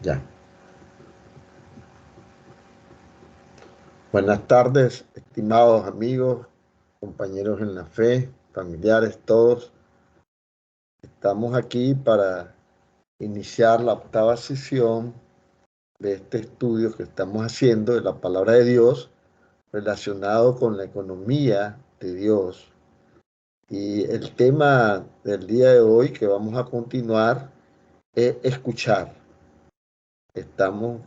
Ya. Buenas tardes, estimados amigos, compañeros en la fe, familiares, todos. Estamos aquí para iniciar la octava sesión de este estudio que estamos haciendo de la palabra de Dios relacionado con la economía de Dios. Y el tema del día de hoy que vamos a continuar es escuchar. Estamos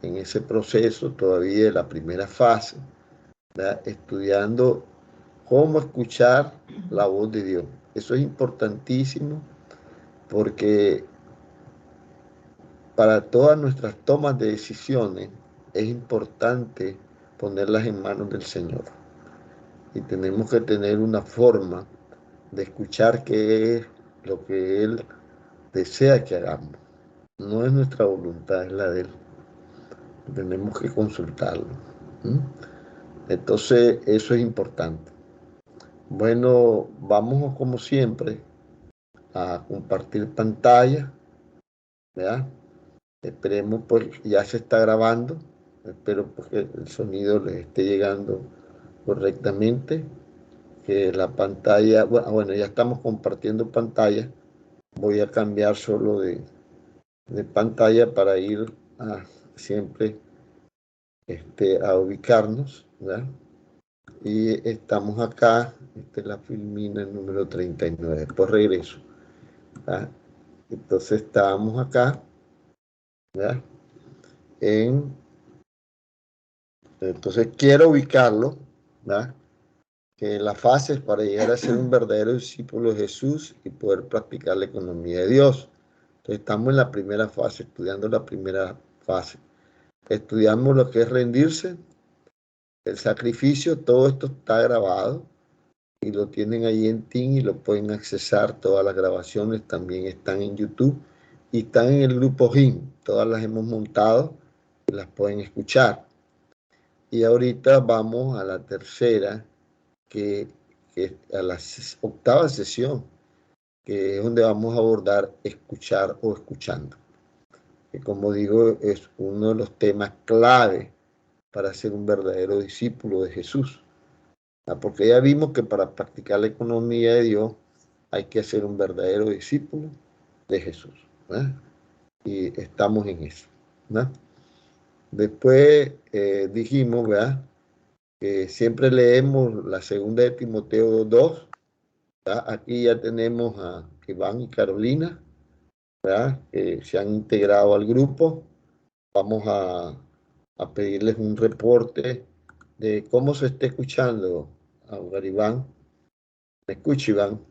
en ese proceso todavía de la primera fase, ¿verdad? Estudiando cómo escuchar la voz de Dios. Eso es importantísimo porque para todas nuestras tomas de decisiones es importante ponerlas en manos del Señor. Y tenemos que tener una forma de escuchar qué es lo que Él desea que hagamos. No es nuestra voluntad, es la de Él. Tenemos que consultarlo. ¿Mm? Entonces, eso es importante. Bueno, vamos como siempre a compartir pantalla, ¿verdad? Esperemos, pues ya se está grabando. Espero pues, que el sonido les esté llegando correctamente. Que la pantalla, bueno, ya estamos compartiendo pantalla. Voy a cambiar solo de pantalla para ir siempre a ubicarnos, ¿verdad? Y estamos acá, esta es la filmina número 39. Después regreso, ¿verdad? Entonces estábamos acá, ¿verdad? Entonces quiero ubicarlo, ¿verdad? Que las fases para llegar a ser un verdadero discípulo de Jesús y poder practicar la economía de Dios. Entonces estamos en la primera fase, estudiando la primera fase. Estudiamos lo que es rendirse, el sacrificio, todo esto está grabado y lo tienen ahí en TIN y lo pueden accesar. Todas las grabaciones también están en YouTube y están en el grupo GIM. Todas las hemos montado y las pueden escuchar. Y ahorita vamos a la tercera, que a la octava sesión, que es donde vamos a abordar escuchar o escuchando. Que como digo, es uno de los temas clave para ser un verdadero discípulo de Jesús. Porque ya vimos que para practicar la economía de Dios hay que ser un verdadero discípulo de Jesús. ¿Verdad? Y estamos en eso. ¿Verdad? Después dijimos, ¿verdad?, que siempre leemos la segunda de Timoteo 2. ¿Verdad? Aquí ya tenemos a Iván y Carolina, ¿verdad?, que se han integrado al grupo. Vamos a pedirles un reporte de cómo se está escuchando a Iván. ¿Me escucha, Iván?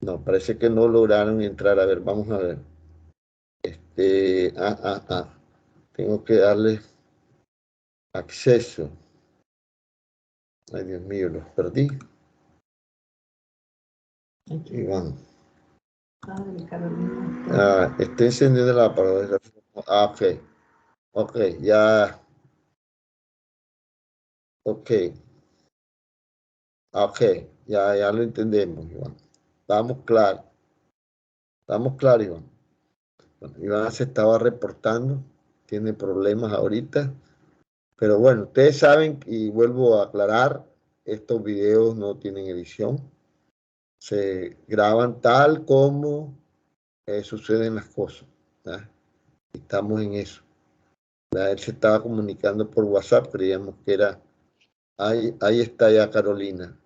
No, parece que no lograron entrar. A ver, vamos a ver. Tengo que darle acceso. Ay, Dios mío, los perdí. Iván. Está encendiendo la palabra. Ok. Ok, ya. Ok. Ok, ya lo entendemos, Iván. Estamos claros. Estamos claros, Iván. Bueno, Iván se estaba reportando. Tiene problemas ahorita. Pero bueno, ustedes saben, y vuelvo a aclarar, estos videos no tienen edición. Se graban tal como suceden las cosas. ¿Verdad? Estamos en eso. ¿Verdad? Él se estaba comunicando por WhatsApp, creíamos que era... Ahí está ya Carolina.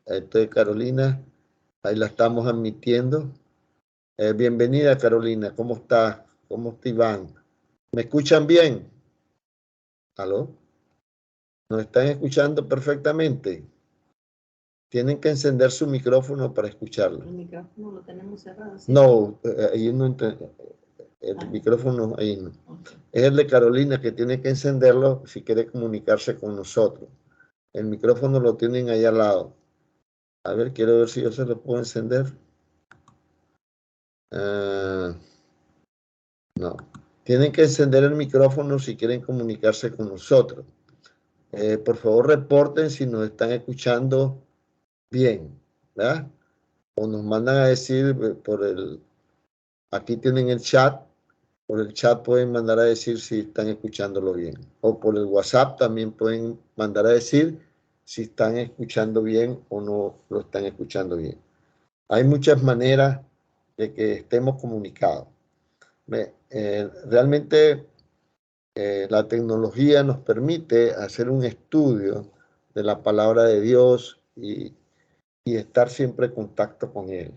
Entonces, Carolina, ahí la estamos admitiendo. Bienvenida, Carolina. ¿Cómo está? ¿Cómo está Iván? ¿Me escuchan bien? ¿Aló? ¿Nos están escuchando perfectamente? Tienen que encender su micrófono para escucharlo. El micrófono lo tenemos cerrado. ¿Sí? No, ahí no, el micrófono ahí no. Okay. Es el de Carolina que tiene que encenderlo si quiere comunicarse con nosotros. El micrófono lo tienen ahí al lado. A ver, quiero ver si yo se lo puedo encender. No. Tienen que encender el micrófono si quieren comunicarse con nosotros. Por favor, reporten si nos están escuchando bien, ¿verdad? O nos mandan a decir por aquí tienen el chat, Por el chat pueden mandar a decir si están escuchándolo bien. O por el WhatsApp también pueden mandar a decir si están escuchando bien o no lo están escuchando bien. Hay muchas maneras de que estemos comunicados. Realmente la tecnología nos permite hacer un estudio de la palabra de Dios y estar siempre en contacto con Él.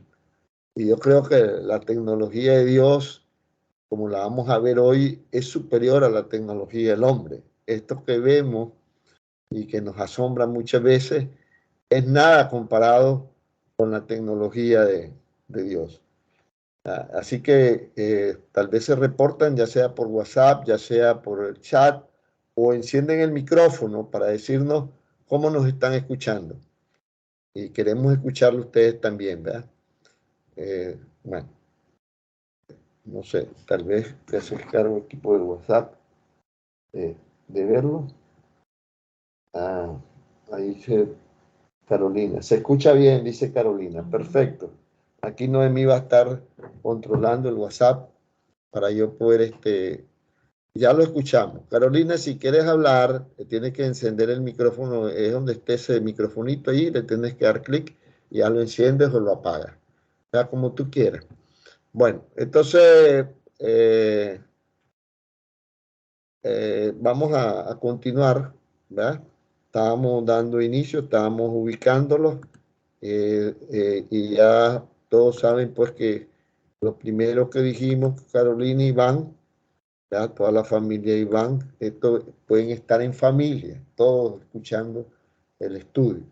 Y yo creo que la tecnología de Dios, como la vamos a ver hoy, es superior a la tecnología del hombre. Esto que vemos y que nos asombra muchas veces es nada comparado con la tecnología de Dios. Así que tal vez se reportan ya sea por WhatsApp, ya sea por el chat o encienden el micrófono para decirnos cómo nos están escuchando. Y queremos escucharlo ustedes también, ¿verdad? Bueno, no sé, tal vez te haces cargo el equipo del WhatsApp de verlo. Ahí dice Carolina. Se escucha bien, dice Carolina. Perfecto. Aquí Noemí va a estar controlando el WhatsApp para yo poder, ya lo escuchamos. Carolina, si quieres hablar, tienes que encender el micrófono, es donde esté ese microfonito ahí, le tienes que dar clic y ya lo enciendes o lo apagas. Ya como tú quieras. Bueno, entonces vamos a continuar, ¿verdad? Estábamos dando inicio, estábamos ubicándolos y ya todos saben pues que lo primero que dijimos, Carolina y Iván, ¿verdad? Toda la familia Iván, esto pueden estar en familia, todos escuchando el estudio.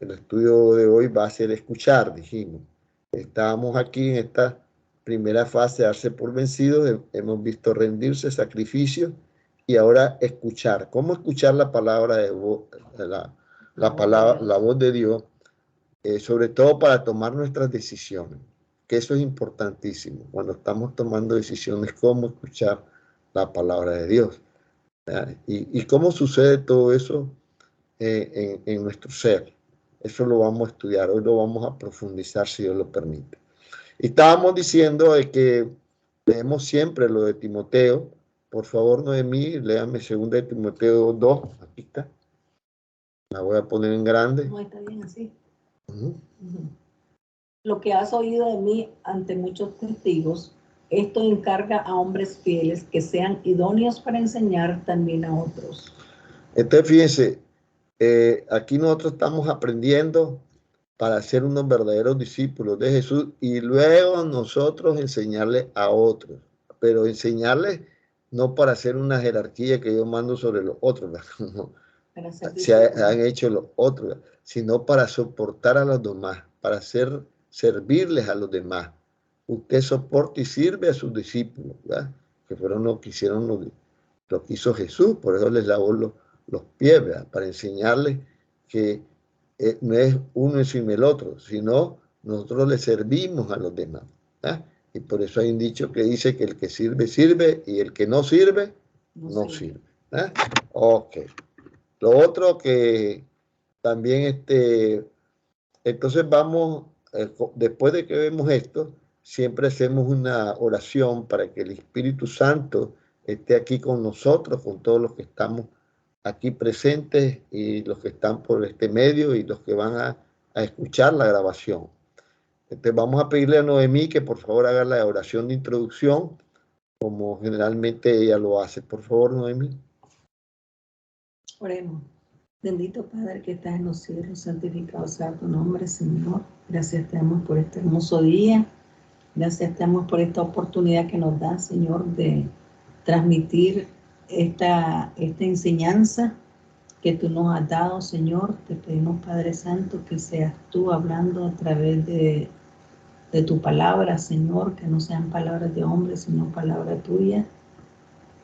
El estudio de hoy va a ser escuchar, dijimos. Estábamos aquí en esta primera fase, darse por vencidos, hemos visto rendirse, sacrificio, y ahora escuchar. ¿Cómo escuchar la palabra de voz, la voz de Dios? Sobre todo para tomar nuestras decisiones, que eso es importantísimo. Cuando estamos tomando decisiones, cómo escuchar la palabra de Dios. Y cómo sucede todo eso en nuestro ser. Eso lo vamos a estudiar, hoy lo vamos a profundizar si Dios lo permite. Y estábamos diciendo de que leemos siempre lo de Timoteo. Por favor, Noemí, léame 2 de Timoteo 2, aquí está. La voy a poner en grande. No, está bien así. Lo que has oído de mí ante muchos testigos, esto encarga a hombres fieles que sean idóneos para enseñar también a otros. Entonces, fíjense, aquí nosotros estamos aprendiendo para ser unos verdaderos discípulos de Jesús y luego nosotros enseñarles a otros, pero enseñarles no para hacer una jerarquía que yo mando sobre los otros, no, se han hecho los otros, sino para soportar a los demás, para servirles a los demás. Usted soporta y sirve a sus discípulos, ¿verdad? Que fueron los que hicieron lo que hizo Jesús, por eso les lavó los pies, ¿verdad? Para enseñarles que no es uno encima del otro, sino nosotros le servimos a los demás. ¿verdad? Y por eso hay un dicho que dice que el que sirve, sirve, y el que no sirve, no sirve. ¿verdad? Ok. Lo otro que también, entonces vamos, después de que vemos esto, siempre hacemos una oración para que el Espíritu Santo esté aquí con nosotros, con todos los que estamos aquí presentes y los que están por este medio y los que van a escuchar la grabación. Entonces vamos a pedirle a Noemí que por favor haga la oración de introducción, como generalmente ella lo hace. Por favor, Noemí. Oremos. Bendito Padre que estás en los cielos, santificado sea tu nombre, Señor. Gracias te damos por este hermoso día. Gracias te damos por esta oportunidad que nos da, Señor, de transmitir esta enseñanza que tú nos has dado, Señor. Te pedimos, Padre Santo, que seas tú hablando a través de tu palabra, Señor, que no sean palabras de hombres, sino palabra tuya.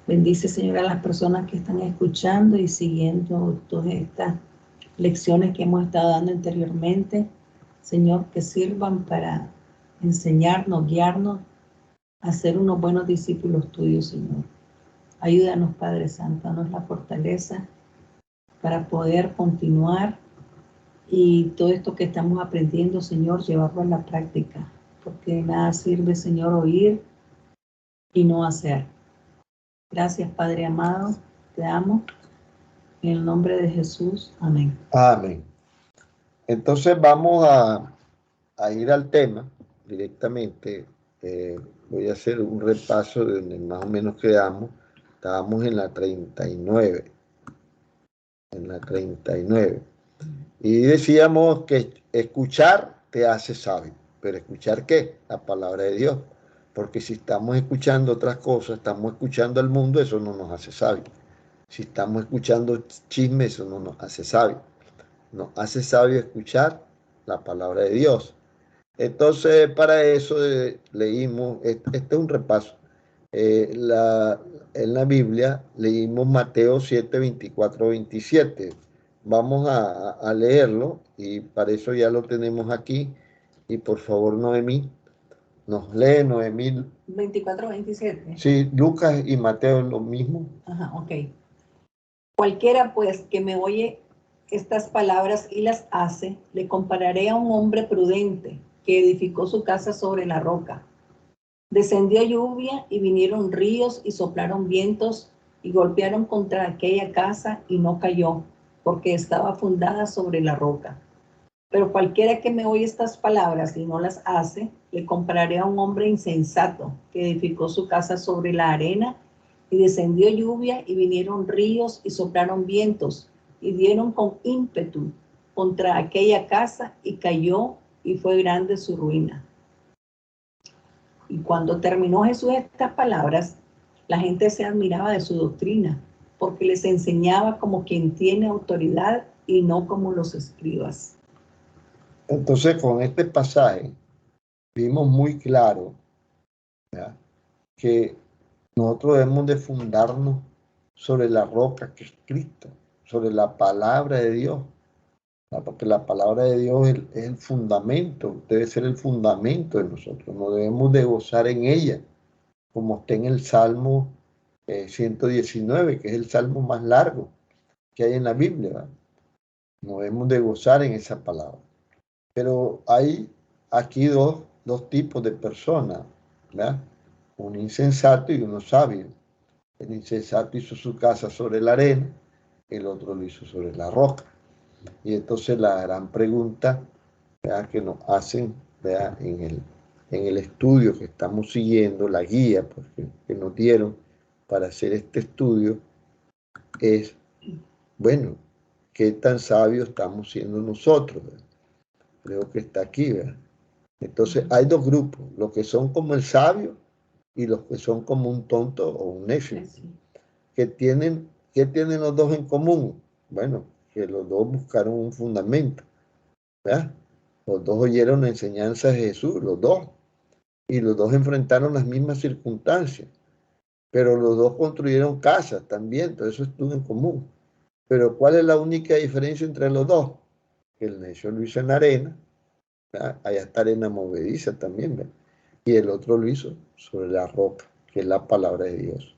Bendice, Señor, a las personas que están escuchando y siguiendo todas estas lecciones que hemos estado dando anteriormente. Señor, que sirvan para enseñarnos, guiarnos a ser unos buenos discípulos tuyos, Señor. Ayúdanos, Padre Santo, danos la fortaleza para poder continuar y todo esto que estamos aprendiendo, Señor, llevarlo a la práctica. Porque nada sirve, Señor, oír y no hacer. Gracias, Padre amado, te amo. En el nombre de Jesús, amén. Amén. Entonces vamos a ir al tema directamente. Voy a hacer un repaso de donde más o menos quedamos. Estábamos en la 39. En la 39. Y decíamos que escuchar te hace sabio. ¿Pero escuchar qué? La palabra de Dios. Porque si estamos escuchando otras cosas, estamos escuchando al mundo, eso no nos hace sabio. Si estamos escuchando chismes, eso no nos hace sabio. Nos hace sabio escuchar la palabra de Dios. Entonces, para eso leímos, este es un repaso. En la Biblia leímos Mateo 7, 24, 27. Vamos a leerlo y para eso ya lo tenemos aquí. Y por favor, Noemí, nos lee Noemí. 24, 27. Sí, Lucas y Mateo es lo mismo. Ajá, ok. Cualquiera pues que me oye estas palabras y las hace, le compararé a un hombre prudente que edificó su casa sobre la roca. Descendió lluvia y vinieron ríos y soplaron vientos y golpearon contra aquella casa y no cayó, porque estaba fundada sobre la roca. Pero cualquiera que me oye estas palabras y no las hace, le compararé a un hombre insensato que edificó su casa sobre la arena y descendió lluvia y vinieron ríos y soplaron vientos y dieron con ímpetu contra aquella casa y cayó y fue grande su ruina. Y cuando terminó Jesús estas palabras, la gente se admiraba de su doctrina, porque les enseñaba como quien tiene autoridad y no como los escribas. Entonces, con este pasaje, vimos muy claro, ¿ya?, que nosotros debemos de fundarnos sobre la roca que es Cristo, sobre la palabra de Dios, porque la palabra de Dios es el fundamento, debe ser el fundamento de nosotros, no debemos de gozar en ella, como está en el Salmo 119, que es el salmo más largo que hay en la Biblia, ¿verdad? No debemos de gozar en esa palabra. Pero hay aquí dos tipos de personas, ¿verdad? Un insensato y uno sabio. El insensato hizo su casa sobre la arena, el otro lo hizo sobre la roca. Y entonces la gran pregunta, ¿verdad?, que nos hacen, ¿verdad?, en el estudio que estamos siguiendo, la guía porque, que nos dieron para hacer este estudio, es, bueno, ¿qué tan sabios estamos siendo nosotros? ¿Verdad? Creo que está aquí, ¿verdad? Entonces hay dos grupos, los que son como el sabio y los que son como un tonto o un necio. ¿Qué tienen los dos en común? Bueno, que los dos buscaron un fundamento, ¿verdad? Los dos oyeron la enseñanza de Jesús, los dos, y los dos enfrentaron las mismas circunstancias, pero los dos construyeron casas también, todo eso estuvo en común. Pero ¿cuál es la única diferencia entre los dos? Que el necio lo hizo en arena, ¿verdad? Allá está arena movediza también, ¿verdad? Y el otro lo hizo sobre la roca, que es la palabra de Dios.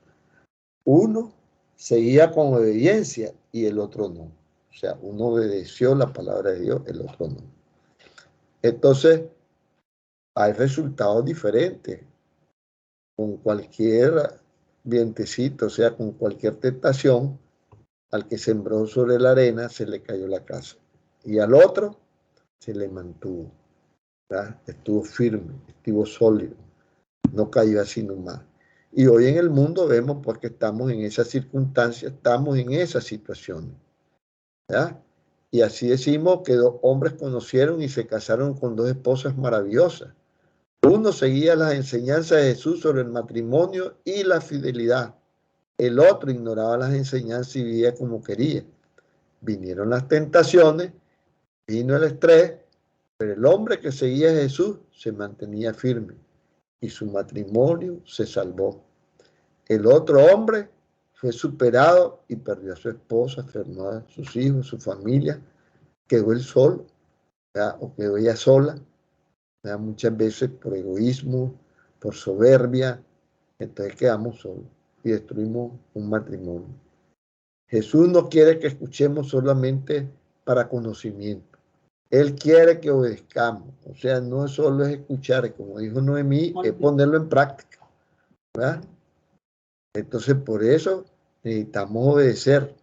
Uno seguía con obediencia y el otro no. O sea, uno obedeció la palabra de Dios, el otro no. Entonces, hay resultados diferentes con cualquier vientecito, o sea, con cualquier tentación. Al que sembró sobre la arena se le cayó la casa y al otro se le mantuvo, ¿verdad? Estuvo firme, estuvo sólido, no cayó así nomás. Y hoy en el mundo vemos porque estamos en esas circunstancias, estamos en esas situaciones, ¿verdad? Y así decimos que dos hombres conocieron y se casaron con dos esposas maravillosas. Uno seguía las enseñanzas de Jesús sobre el matrimonio y la fidelidad. El otro ignoraba las enseñanzas y vivía como quería. Vinieron las tentaciones, vino el estrés, pero el hombre que seguía a Jesús se mantenía firme y su matrimonio se salvó. El otro hombre fue superado y perdió a su esposa, enfermó a sus hijos, su familia, quedó él solo, ¿verdad?, o quedó ella sola, ¿verdad?, muchas veces por egoísmo, por soberbia, entonces quedamos solos y destruimos un matrimonio. Jesús no quiere que escuchemos solamente para conocimiento. Él quiere que obedezcamos. O sea, no solo es escuchar, como dijo Noemí, es ponerlo en práctica. ¿verdad? Entonces, por eso necesitamos obedecer,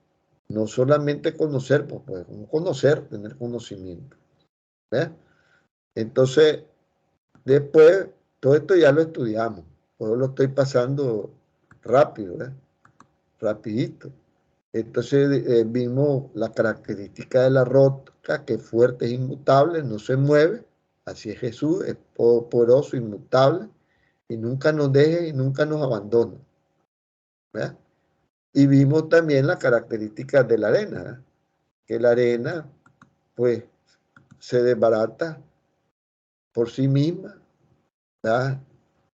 no solamente conocer, pues podemos conocer, tener conocimiento, ¿verdad? Entonces, después, todo esto ya lo estudiamos, yo lo estoy pasando rápido, ¿verdad? Rapidito. Entonces vimos la característica de la roca, que es fuerte, es inmutable, no se mueve. Así es Jesús, es poderoso, inmutable, y nunca nos deja y nunca nos abandona, ¿verdad? Y vimos también las características de la arena, ¿verdad? Que la arena, pues, se desbarata por sí misma, ¿verdad?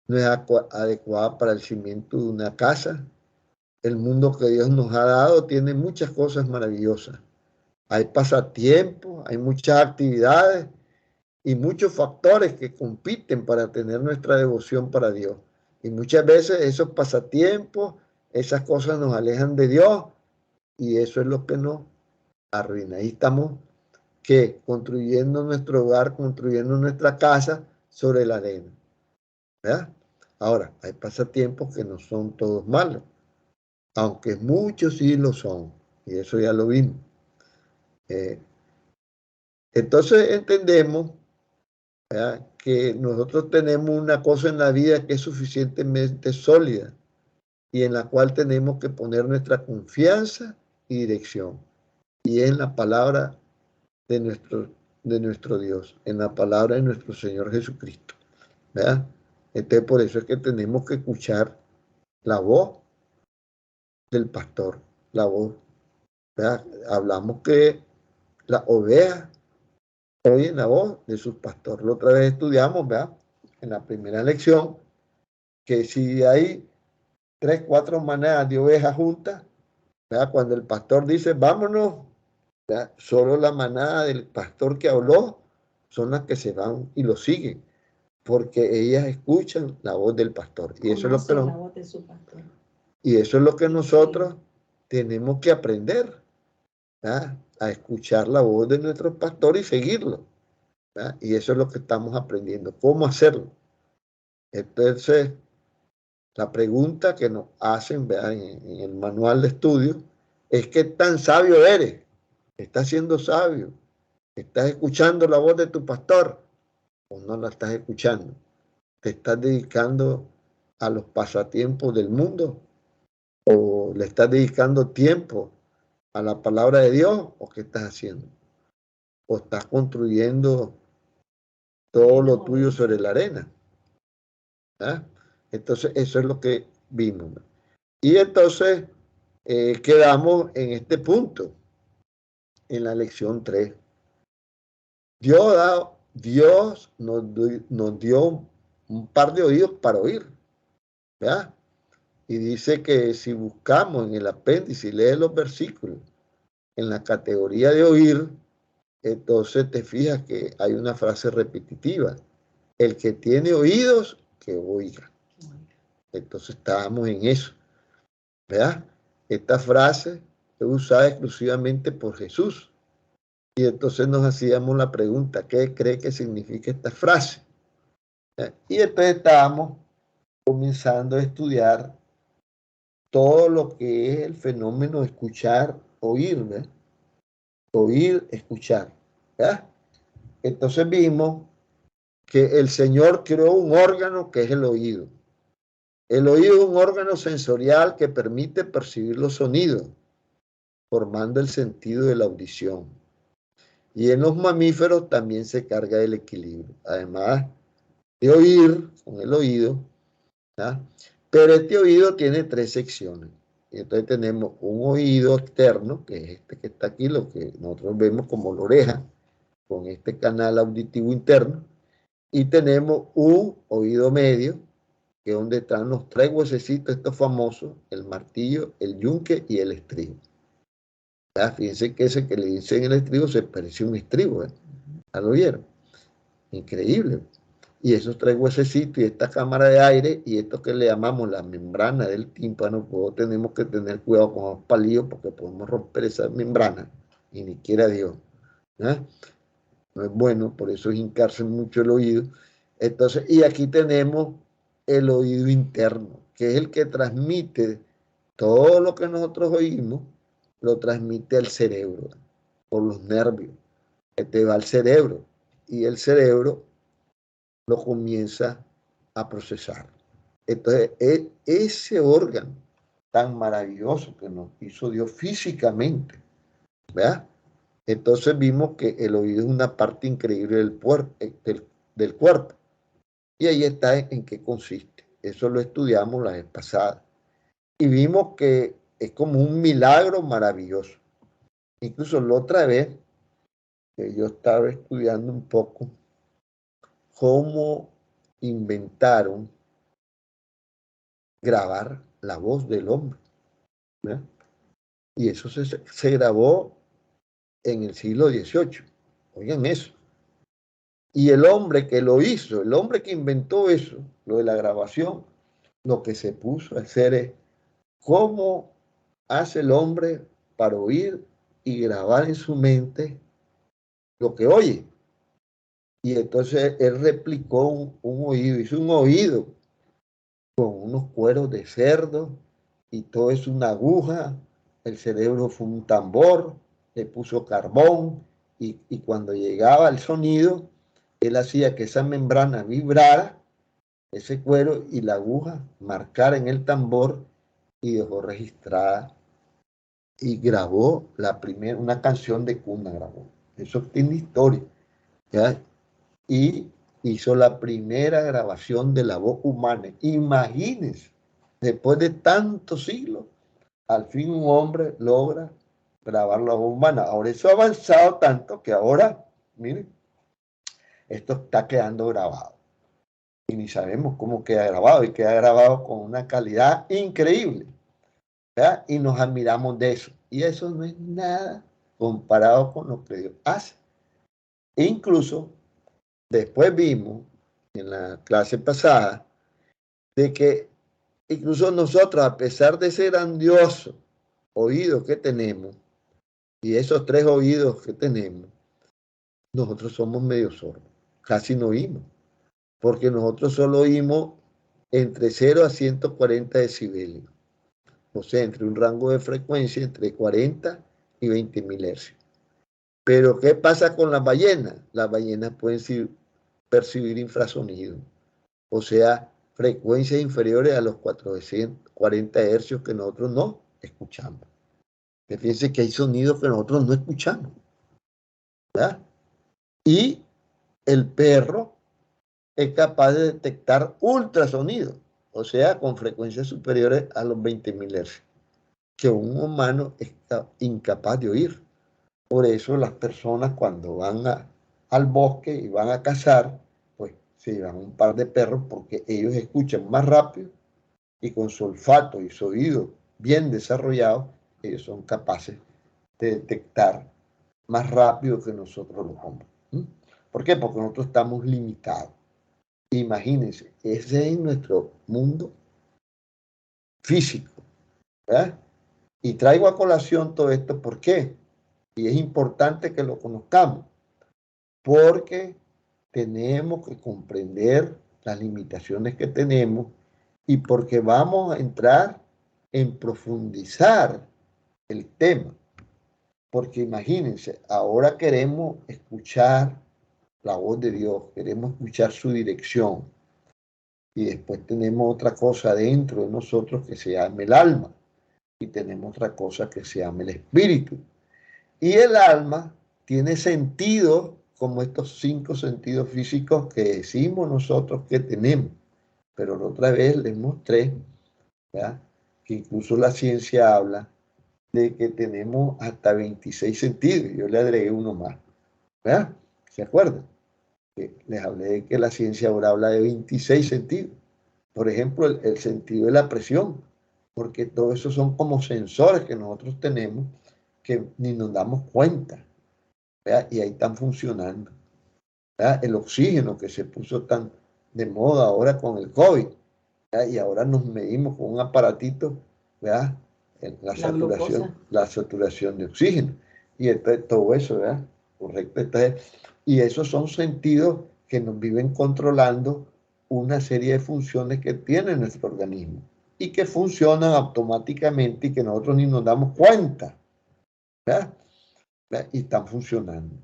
No es adecuada para el cimiento de una casa. El mundo que Dios nos ha dado tiene muchas cosas maravillosas. Hay pasatiempos, hay muchas actividades y muchos factores que compiten para tener nuestra devoción para Dios. Y muchas veces esos pasatiempos, esas cosas nos alejan de Dios y eso es lo que nos arruina. Ahí estamos que construyendo nuestro hogar, construyendo nuestra casa sobre la arena, ¿verdad? Ahora, hay pasatiempos que no son todos malos, aunque muchos sí lo son, y eso ya lo vimos. Entonces entendemos, ¿verdad?, que nosotros tenemos una cosa en la vida que es suficientemente sólida y en la cual tenemos que poner nuestra confianza y dirección. Y es en la palabra de nuestro Dios, en la palabra de nuestro Señor Jesucristo, ¿verdad? Entonces por eso es que tenemos que escuchar la voz del pastor, la voz, ¿verdad? Hablamos que las ovejas oyen la voz de sus pastores. La otra vez estudiamos, ¿verdad?, en la primera lección, que si hay 3, 4 manadas de ovejas juntas, ¿verdad?, cuando el pastor dice, vámonos, ¿verdad?, solo la manada del pastor que habló son las que se van y lo siguen, porque ellas escuchan la voz del pastor. Y eso es lo que la voz de su pastor. Y eso es lo que nosotros tenemos que aprender, ¿verdad?, a escuchar la voz de nuestro pastor y seguirlo, ¿verdad? Y eso es lo que estamos aprendiendo, cómo hacerlo. Entonces, la pregunta que nos hacen, ¿verdad?, en el manual de estudio es: ¿qué tan sabio eres? ¿Estás siendo sabio? ¿Estás escuchando la voz de tu pastor o no la estás escuchando? ¿Te estás dedicando a los pasatiempos del mundo o le estás dedicando tiempo a la palabra de Dios o qué estás haciendo? ¿O estás construyendo todo lo tuyo sobre la arena? ¿Ah? Entonces, eso es lo que vimos. Y entonces quedamos en este punto, en la lección 3. Dios nos dio un par de oídos para oír, ¿verdad? Y dice que si buscamos en el apéndice y lees los versículos en la categoría de oír, entonces te fijas que hay una frase repetitiva: el que tiene oídos, que oiga. Entonces estábamos en eso, ¿verdad? Esta frase es usada exclusivamente por Jesús. Y entonces nos hacíamos la pregunta: ¿qué cree que significa esta frase? Y entonces estábamos comenzando a estudiar todo lo que es el fenómeno de escuchar, oír, ¿verdad? Oír, escuchar, ¿verdad? Entonces vimos que el Señor creó un órgano que es el oído. El oído es un órgano sensorial que permite percibir los sonidos, formando el sentido de la audición. Y en los mamíferos también se carga del equilibrio, además de oír con el oído, ¿verdad? Pero este oído tiene 3 secciones. Y entonces tenemos un oído externo, que es este que está aquí, lo que nosotros vemos como la oreja, con este canal auditivo interno. Y tenemos un oído medio, que es donde están los 3 huesecitos estos famosos: el martillo, el yunque y el estribo. ¿Verdad? Fíjense que ese que le dicen el estribo se parece a un estribo, ¿eh? ¿Ya lo vieron? Increíble. Y esos 3 huesecitos y esta cámara de aire y esto que le llamamos la membrana del tímpano, pues tenemos que tener cuidado con los palillos porque podemos romper esa membrana y ni quiera Dios, ¿eh? No es bueno, por eso es hincarse mucho el oído. Entonces, y aquí tenemos el oído interno, que es el que transmite todo lo que nosotros oímos, lo transmite al cerebro, por los nervios. Este va al cerebro y el cerebro lo comienza a procesar. Entonces, ese órgano tan maravilloso que nos hizo Dios físicamente, ¿verdad? Entonces vimos que el oído es una parte increíble del cuerpo. Y ahí está en qué consiste. Eso lo estudiamos la vez pasada. Y vimos que es como un milagro maravilloso. Incluso la otra vez que yo estaba estudiando un poco cómo inventaron grabar la voz del hombre, ¿verdad? Y eso se grabó en el siglo XVIII. Oigan eso. Y el hombre que lo hizo, el hombre que inventó eso, lo de la grabación, lo que se puso a hacer es cómo hace el hombre para oír y grabar en su mente lo que oye. Y entonces él replicó un oído, hizo un oído con unos cueros de cerdo y todo es una aguja, el cerebro fue un tambor, le puso carbón y cuando llegaba el sonido, él hacía que esa membrana vibrara, ese cuero y la aguja marcara en el tambor y dejó registrada y grabó una canción de cuna, grabó. Eso tiene historia, ¿ya? Y hizo la primera grabación de la voz humana. Imagínense, después de tantos siglos, al fin un hombre logra grabar la voz humana. Ahora eso ha avanzado tanto que ahora, miren, esto está quedando grabado. Y ni sabemos cómo queda grabado, y queda grabado con una calidad increíble, ¿verdad? Y nos admiramos de eso. Y eso no es nada comparado con lo que Dios hace. E incluso después vimos en la clase pasada de que incluso nosotros, a pesar de ese grandioso oído que tenemos y esos 3 oídos que tenemos, nosotros somos medio sordos, casi no oímos, porque nosotros solo oímos entre 0 a 140 decibelios, o sea, entre un rango de frecuencia entre 40 y 20.000 hercios. Pero ¿qué pasa con las ballenas? Las ballenas pueden percibir infrasonidos, o sea, frecuencias inferiores a los 440 hercios que nosotros no escuchamos. Fíjense que hay sonidos que nosotros no escuchamos, ¿verdad? Y el perro es capaz de detectar ultrasonidos, o sea, con frecuencias superiores a los 20.000 hercios, que un humano está incapaz de oír. Por eso las personas cuando van al bosque y van a cazar, pues se llevan un par de perros porque ellos escuchan más rápido y con su olfato y su oído bien desarrollados, ellos son capaces de detectar más rápido que nosotros los hombres. ¿Por qué? Porque nosotros estamos limitados. Imagínense, ese es nuestro mundo físico, ¿verdad? Y traigo a colación todo esto, ¿por qué? Y es importante que lo conozcamos, porque tenemos que comprender las limitaciones que tenemos y porque vamos a entrar en profundizar el tema. Porque imagínense, ahora queremos escuchar la voz de Dios, queremos escuchar su dirección. Y después tenemos otra cosa dentro de nosotros que se llama el alma. Y tenemos otra cosa que se llama el espíritu. Y el alma tiene sentido como estos 5 sentidos físicos que decimos nosotros que tenemos. Pero la otra vez les mostré, ¿verdad?, que incluso la ciencia habla de que tenemos hasta 26 sentidos. Yo le agregué uno más, ¿verdad? ¿Se acuerdan? Que les hablé de que la ciencia ahora habla de 26 sentidos. Por ejemplo, el sentido de la presión, porque todo eso son como sensores que nosotros tenemos que ni nos damos cuenta, ¿verdad? Y ahí están funcionando, ¿verdad? El oxígeno que se puso tan de moda ahora con el COVID, ¿verdad? Y ahora nos medimos con un aparatito, ¿verdad? La saturación de oxígeno. Y entonces todo eso, ¿verdad? Correcto. Entonces, y esos son sentidos que nos viven controlando una serie de funciones que tiene nuestro organismo y que funcionan automáticamente y que nosotros ni nos damos cuenta, ¿verdad? Y están funcionando.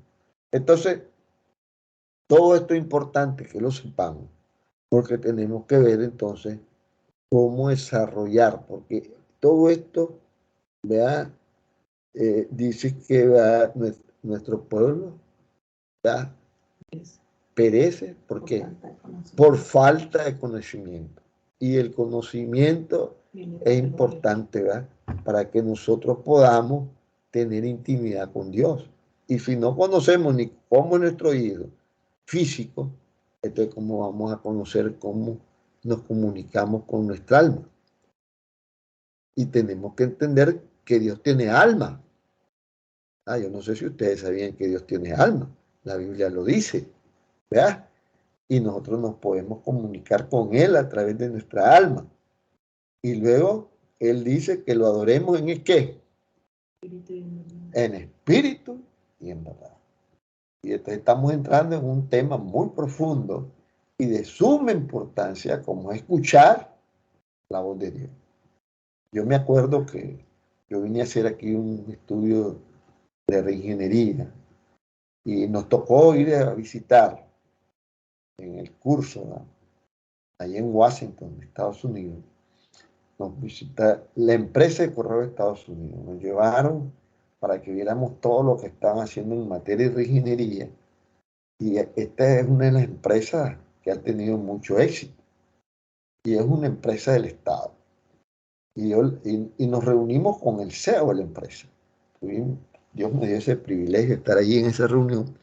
Entonces, todo esto es importante que lo sepamos, porque tenemos que ver entonces cómo desarrollar, porque todo esto, ¿verdad? Dice que nuestro pueblo, ¿verdad? Perece, ¿por qué? Por falta de conocimiento. Y el conocimiento es importante, ¿verdad? Para que nosotros podamos tener intimidad con Dios. Y si no conocemos ni cómo es nuestro hijo físico, entonces cómo vamos a conocer cómo nos comunicamos con nuestra alma. Y tenemos que entender que Dios tiene alma. Yo no sé si ustedes sabían que Dios tiene alma. La Biblia lo dice, ¿verdad? Y nosotros nos podemos comunicar con Él a través de nuestra alma. Y luego Él dice que lo adoremos en el ¿qué? En espíritu y en verdad. Y entonces estamos entrando en un tema muy profundo y de suma importancia, como escuchar la voz de Dios. Yo me acuerdo que yo vine a hacer aquí un estudio de reingeniería y nos tocó ir a visitar en el curso, ¿no? Allí en Washington, Estados Unidos. Nos visita la empresa de correo de Estados Unidos. Nos llevaron para que viéramos todo lo que estaban haciendo en materia de reingeniería. Y esta es una de las empresas que ha tenido mucho éxito. Y es una empresa del Estado. Y nos reunimos con el CEO de la empresa. Dios me dio ese privilegio de estar allí en esa reunión.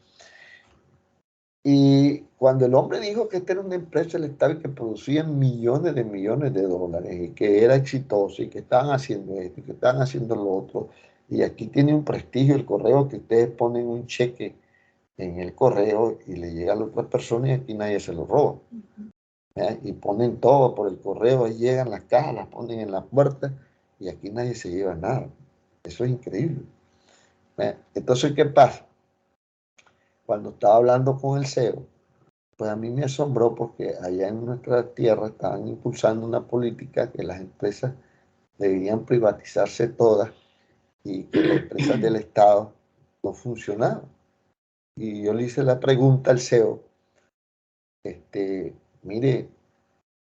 Y cuando el hombre dijo que esta era una empresa del Estado y que producía millones de dólares y que era exitosa y que estaban haciendo esto y que estaban haciendo lo otro, y aquí tiene un prestigio el correo que ustedes ponen un cheque en el correo y le llega a la otra persona y aquí nadie se lo roba. Y ponen todo por el correo, ahí llegan las cajas, las ponen en la puerta y aquí nadie se lleva nada. Eso es increíble. Entonces, ¿qué pasa? Cuando estaba hablando con el CEO, pues a mí me asombró porque allá en nuestra tierra estaban impulsando una política que las empresas deberían privatizarse todas y que las empresas del Estado no funcionaban. Y yo le hice la pregunta al CEO, mire,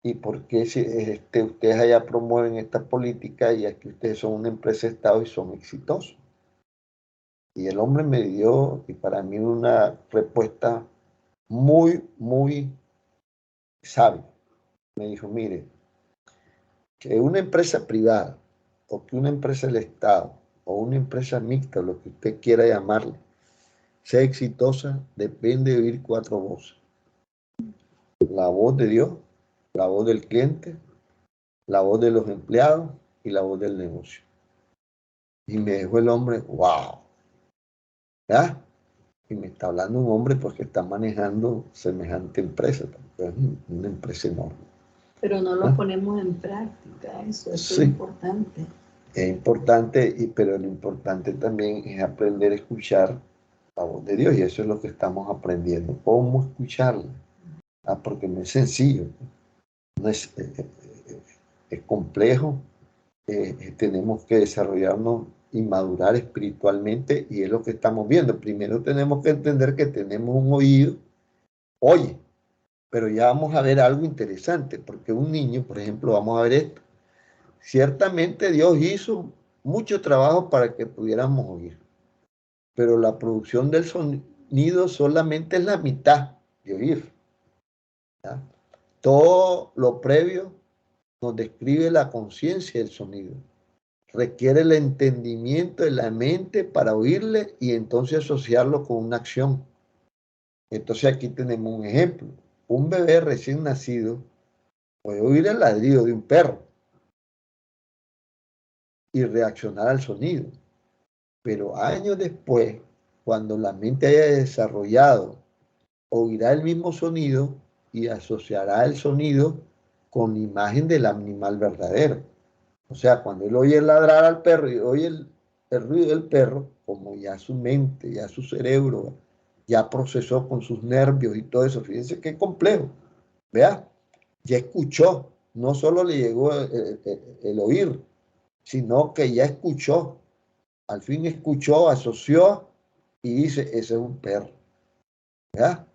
¿y por qué si, ustedes allá promueven esta política y aquí ustedes son una empresa de Estado y son exitosos? Y el hombre me dio, y para mí una respuesta muy, muy sabia. Me dijo, mire, que una empresa privada o que una empresa del Estado o una empresa mixta, lo que usted quiera llamarle, sea exitosa, depende de oír 4 voces. La voz de Dios, la voz del cliente, la voz de los empleados y la voz del negocio. Y me dejó el hombre, wow. ¿Ya? Y me está hablando un hombre porque está manejando semejante empresa, es una empresa enorme. Pero no lo ponemos en práctica, eso Sí. Es importante. Es importante, pero lo importante también es aprender a escuchar la voz de Dios y eso es lo que estamos aprendiendo. ¿Cómo escucharla? Porque no es sencillo, no es, es complejo, tenemos que desarrollarnos y madurar espiritualmente y es lo que estamos viendo. Primero tenemos que entender que tenemos un oído, oye, pero ya vamos a ver algo interesante, porque un niño, por ejemplo, vamos a ver esto. Ciertamente Dios hizo mucho trabajo para que pudiéramos oír, pero la producción del sonido solamente es la mitad de oír. ¿Ya? Todo lo previo nos describe la conciencia del sonido. Requiere el entendimiento de la mente para oírle y entonces asociarlo con una acción. Entonces aquí tenemos un ejemplo. Un bebé recién nacido puede oír el ladrido de un perro y reaccionar al sonido. Pero años después, cuando la mente haya desarrollado, oirá el mismo sonido y asociará el sonido con la imagen del animal verdadero. O sea, cuando él oye ladrar al perro y oye el ruido del perro, como ya su mente, ya su cerebro, ya procesó con sus nervios y todo eso. Fíjense qué complejo. Vea, ya escuchó, no solo le llegó el oír, sino que ya escuchó, al fin escuchó, asoció y dice, ese es un perro, ¿ya?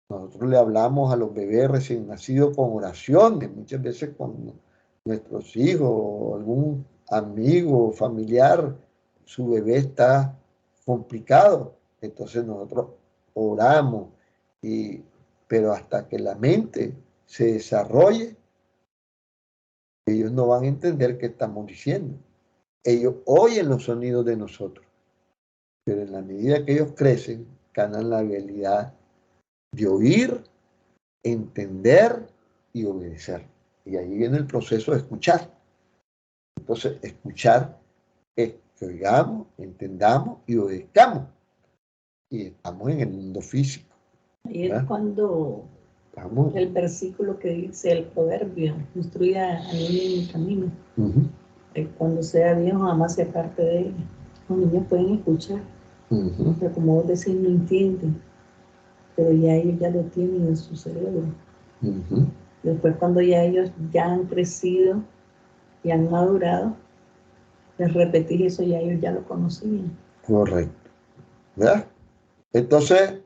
Nosotros le hablamos a los bebés recién nacidos con oraciones, muchas veces con nuestros hijos o algún amigo o familiar, su bebé está complicado, entonces nosotros oramos, y, pero hasta que la mente se desarrolle, ellos no van a entender qué estamos diciendo. Ellos oyen los sonidos de nosotros, pero en la medida que ellos crecen, ganan la habilidad de oír, entender y obedecer. Y ahí viene el proceso de escuchar. Entonces, escuchar es que oigamos, entendamos y obedezcamos. Y estamos en el mundo físico. Ahí es ¿verdad? cuando Estamos. el versículo que dice el proverbio, instruya a niño en mi camino. Cuando sea viejo, jamás se aparte de él. Los niños pueden escuchar, pero como vos decís, no entienden, pero ya ellos ya lo tienen en su cerebro. Después, cuando ya ellos ya han crecido y han madurado, les repetís eso, ya ellos ya lo conocían. Correcto. ¿Verdad? Entonces,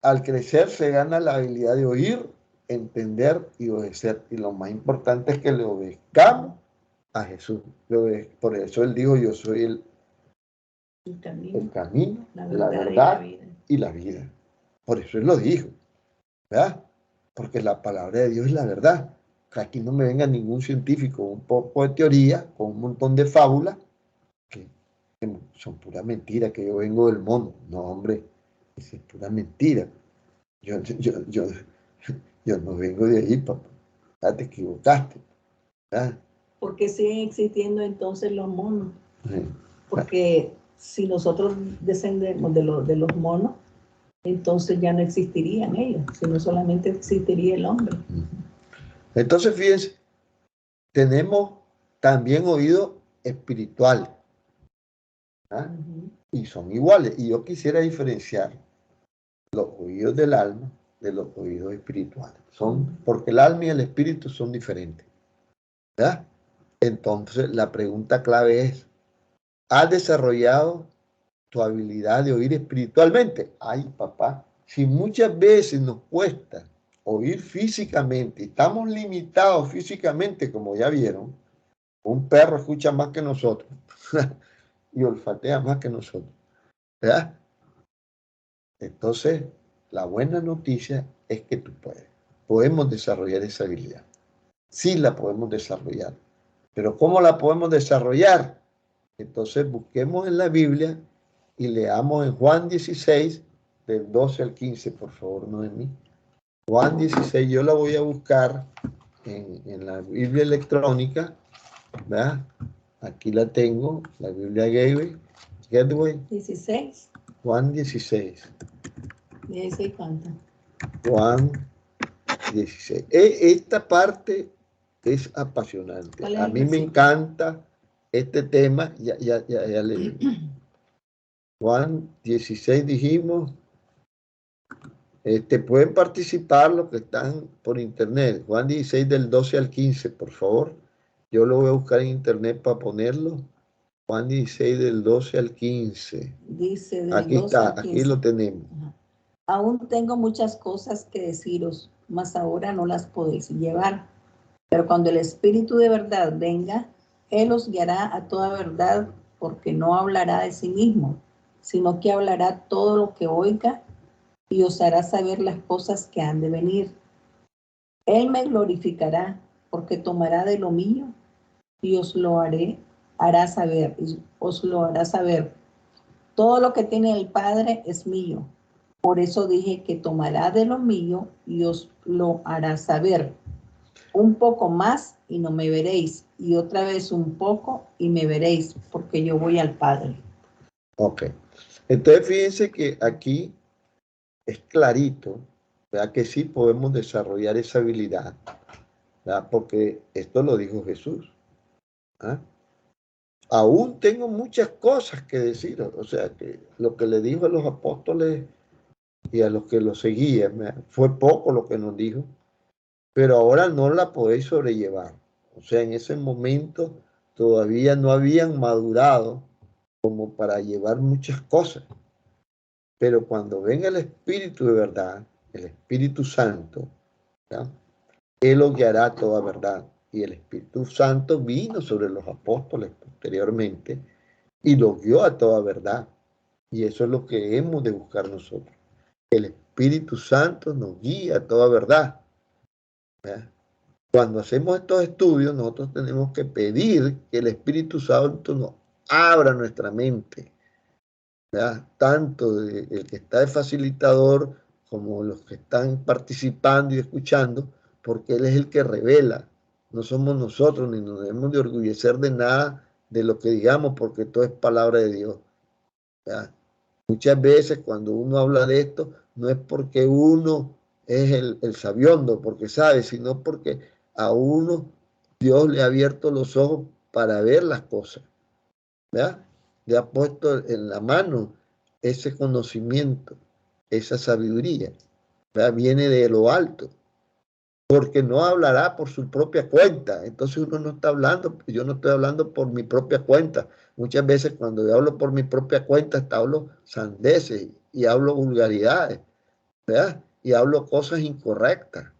al crecer se gana la habilidad de oír, entender y obedecer. Y lo más importante es que le obedezcamos a Jesús. Por eso él dijo, yo soy el camino, la verdad y la vida. Por eso él lo dijo, ¿verdad? Porque la palabra de Dios es la verdad. Aquí no me venga ningún científico, un poco de teoría, con un montón de fábulas, que son pura mentira, que yo vengo del mono. No, hombre, es pura mentira. Yo no vengo de ahí, papá. Ya te equivocaste. ¿Verdad? ¿Por qué siguen existiendo entonces los monos? Porque si nosotros descendemos de los monos, entonces ya no existirían ellos, sino solamente existiría el hombre. Entonces, fíjense, tenemos también oído espiritual. ¿Ah? Y son iguales. Y yo quisiera diferenciar los oídos del alma de los oídos espirituales. Porque el alma y el espíritu son diferentes. ¿Verdad? Entonces, la pregunta clave es, ¿has desarrollado tu habilidad de oír espiritualmente? Ay, papá, si muchas veces nos cuesta oír físicamente, estamos limitados físicamente, como ya vieron, un perro escucha más que nosotros y olfatea más que nosotros, ¿verdad? Entonces, la buena noticia es que tú puedes. Podemos desarrollar esa habilidad. Sí la podemos desarrollar. Pero ¿cómo la podemos desarrollar? Entonces busquemos en la Biblia y leamos en Juan 16, del 12 al 15, por favor, Noemí. Juan 16, yo la voy a buscar en la Biblia electrónica, ¿verdad? Aquí la tengo, la Biblia Gateway. 16. Juan 16. 16 cuánto. Juan 16. Esta parte es apasionante. A mí me encanta este tema. Ya le digo. Juan 16 dijimos. Pueden participar los que están por internet. Juan 16 del 12 al 15, por favor. Yo lo voy a buscar en internet para ponerlo. Juan 16 del 12 al 15. Dice del aquí 12 está, al 15. Aquí lo tenemos. Aún tengo muchas cosas que deciros, mas ahora no las podéis llevar. Pero cuando el Espíritu de verdad venga, Él os guiará a toda verdad, porque no hablará de sí mismo, sino que hablará todo lo que oiga y os hará saber las cosas que han de venir. Él me glorificará, porque tomará de lo mío y os lo hará saber. Todo lo que tiene el Padre es mío. Por eso dije que tomará de lo mío y os lo hará saber. Un poco más y no me veréis, y otra vez un poco y me veréis, porque yo voy al Padre. Ok. Entonces fíjense que aquí es clarito, ¿verdad? Que sí podemos desarrollar esa habilidad, ¿verdad? Porque esto lo dijo Jesús. ¿Ah? Aún tengo muchas cosas que decir, o sea, que lo que le dijo a los apóstoles y a los que lo seguían. Fue poco lo que nos dijo, pero ahora no la podéis sobrellevar. O sea, en ese momento todavía no habían madurado como para llevar muchas cosas. Pero cuando venga el Espíritu de verdad, el Espíritu Santo, ¿ya? Él os guiará toda verdad. Y el Espíritu Santo vino sobre los apóstoles posteriormente y los guió a toda verdad. Y eso es lo que hemos de buscar nosotros. El Espíritu Santo nos guía a toda verdad, ¿ya? Cuando hacemos estos estudios, nosotros tenemos que pedir que el Espíritu Santo nos abra nuestra mente, ¿ya? Tanto el que está de facilitador como los que están participando y escuchando, porque Él es el que revela. No somos nosotros, ni nos debemos de orgullecer de nada de lo que digamos, porque todo es palabra de Dios, ¿ya? Muchas veces cuando uno habla de esto, no es porque uno es el sabiondo, porque sabe, sino porque a uno Dios le ha abierto los ojos para ver las cosas, ¿verdad? Le ha puesto en la mano ese conocimiento, esa sabiduría, ¿verdad? Viene de lo alto, porque no hablará por su propia cuenta. Entonces uno no está hablando, yo no estoy hablando por mi propia cuenta. Muchas veces cuando yo hablo por mi propia cuenta, hasta hablo sandeces y hablo vulgaridades, ¿verdad? Y hablo cosas incorrectas,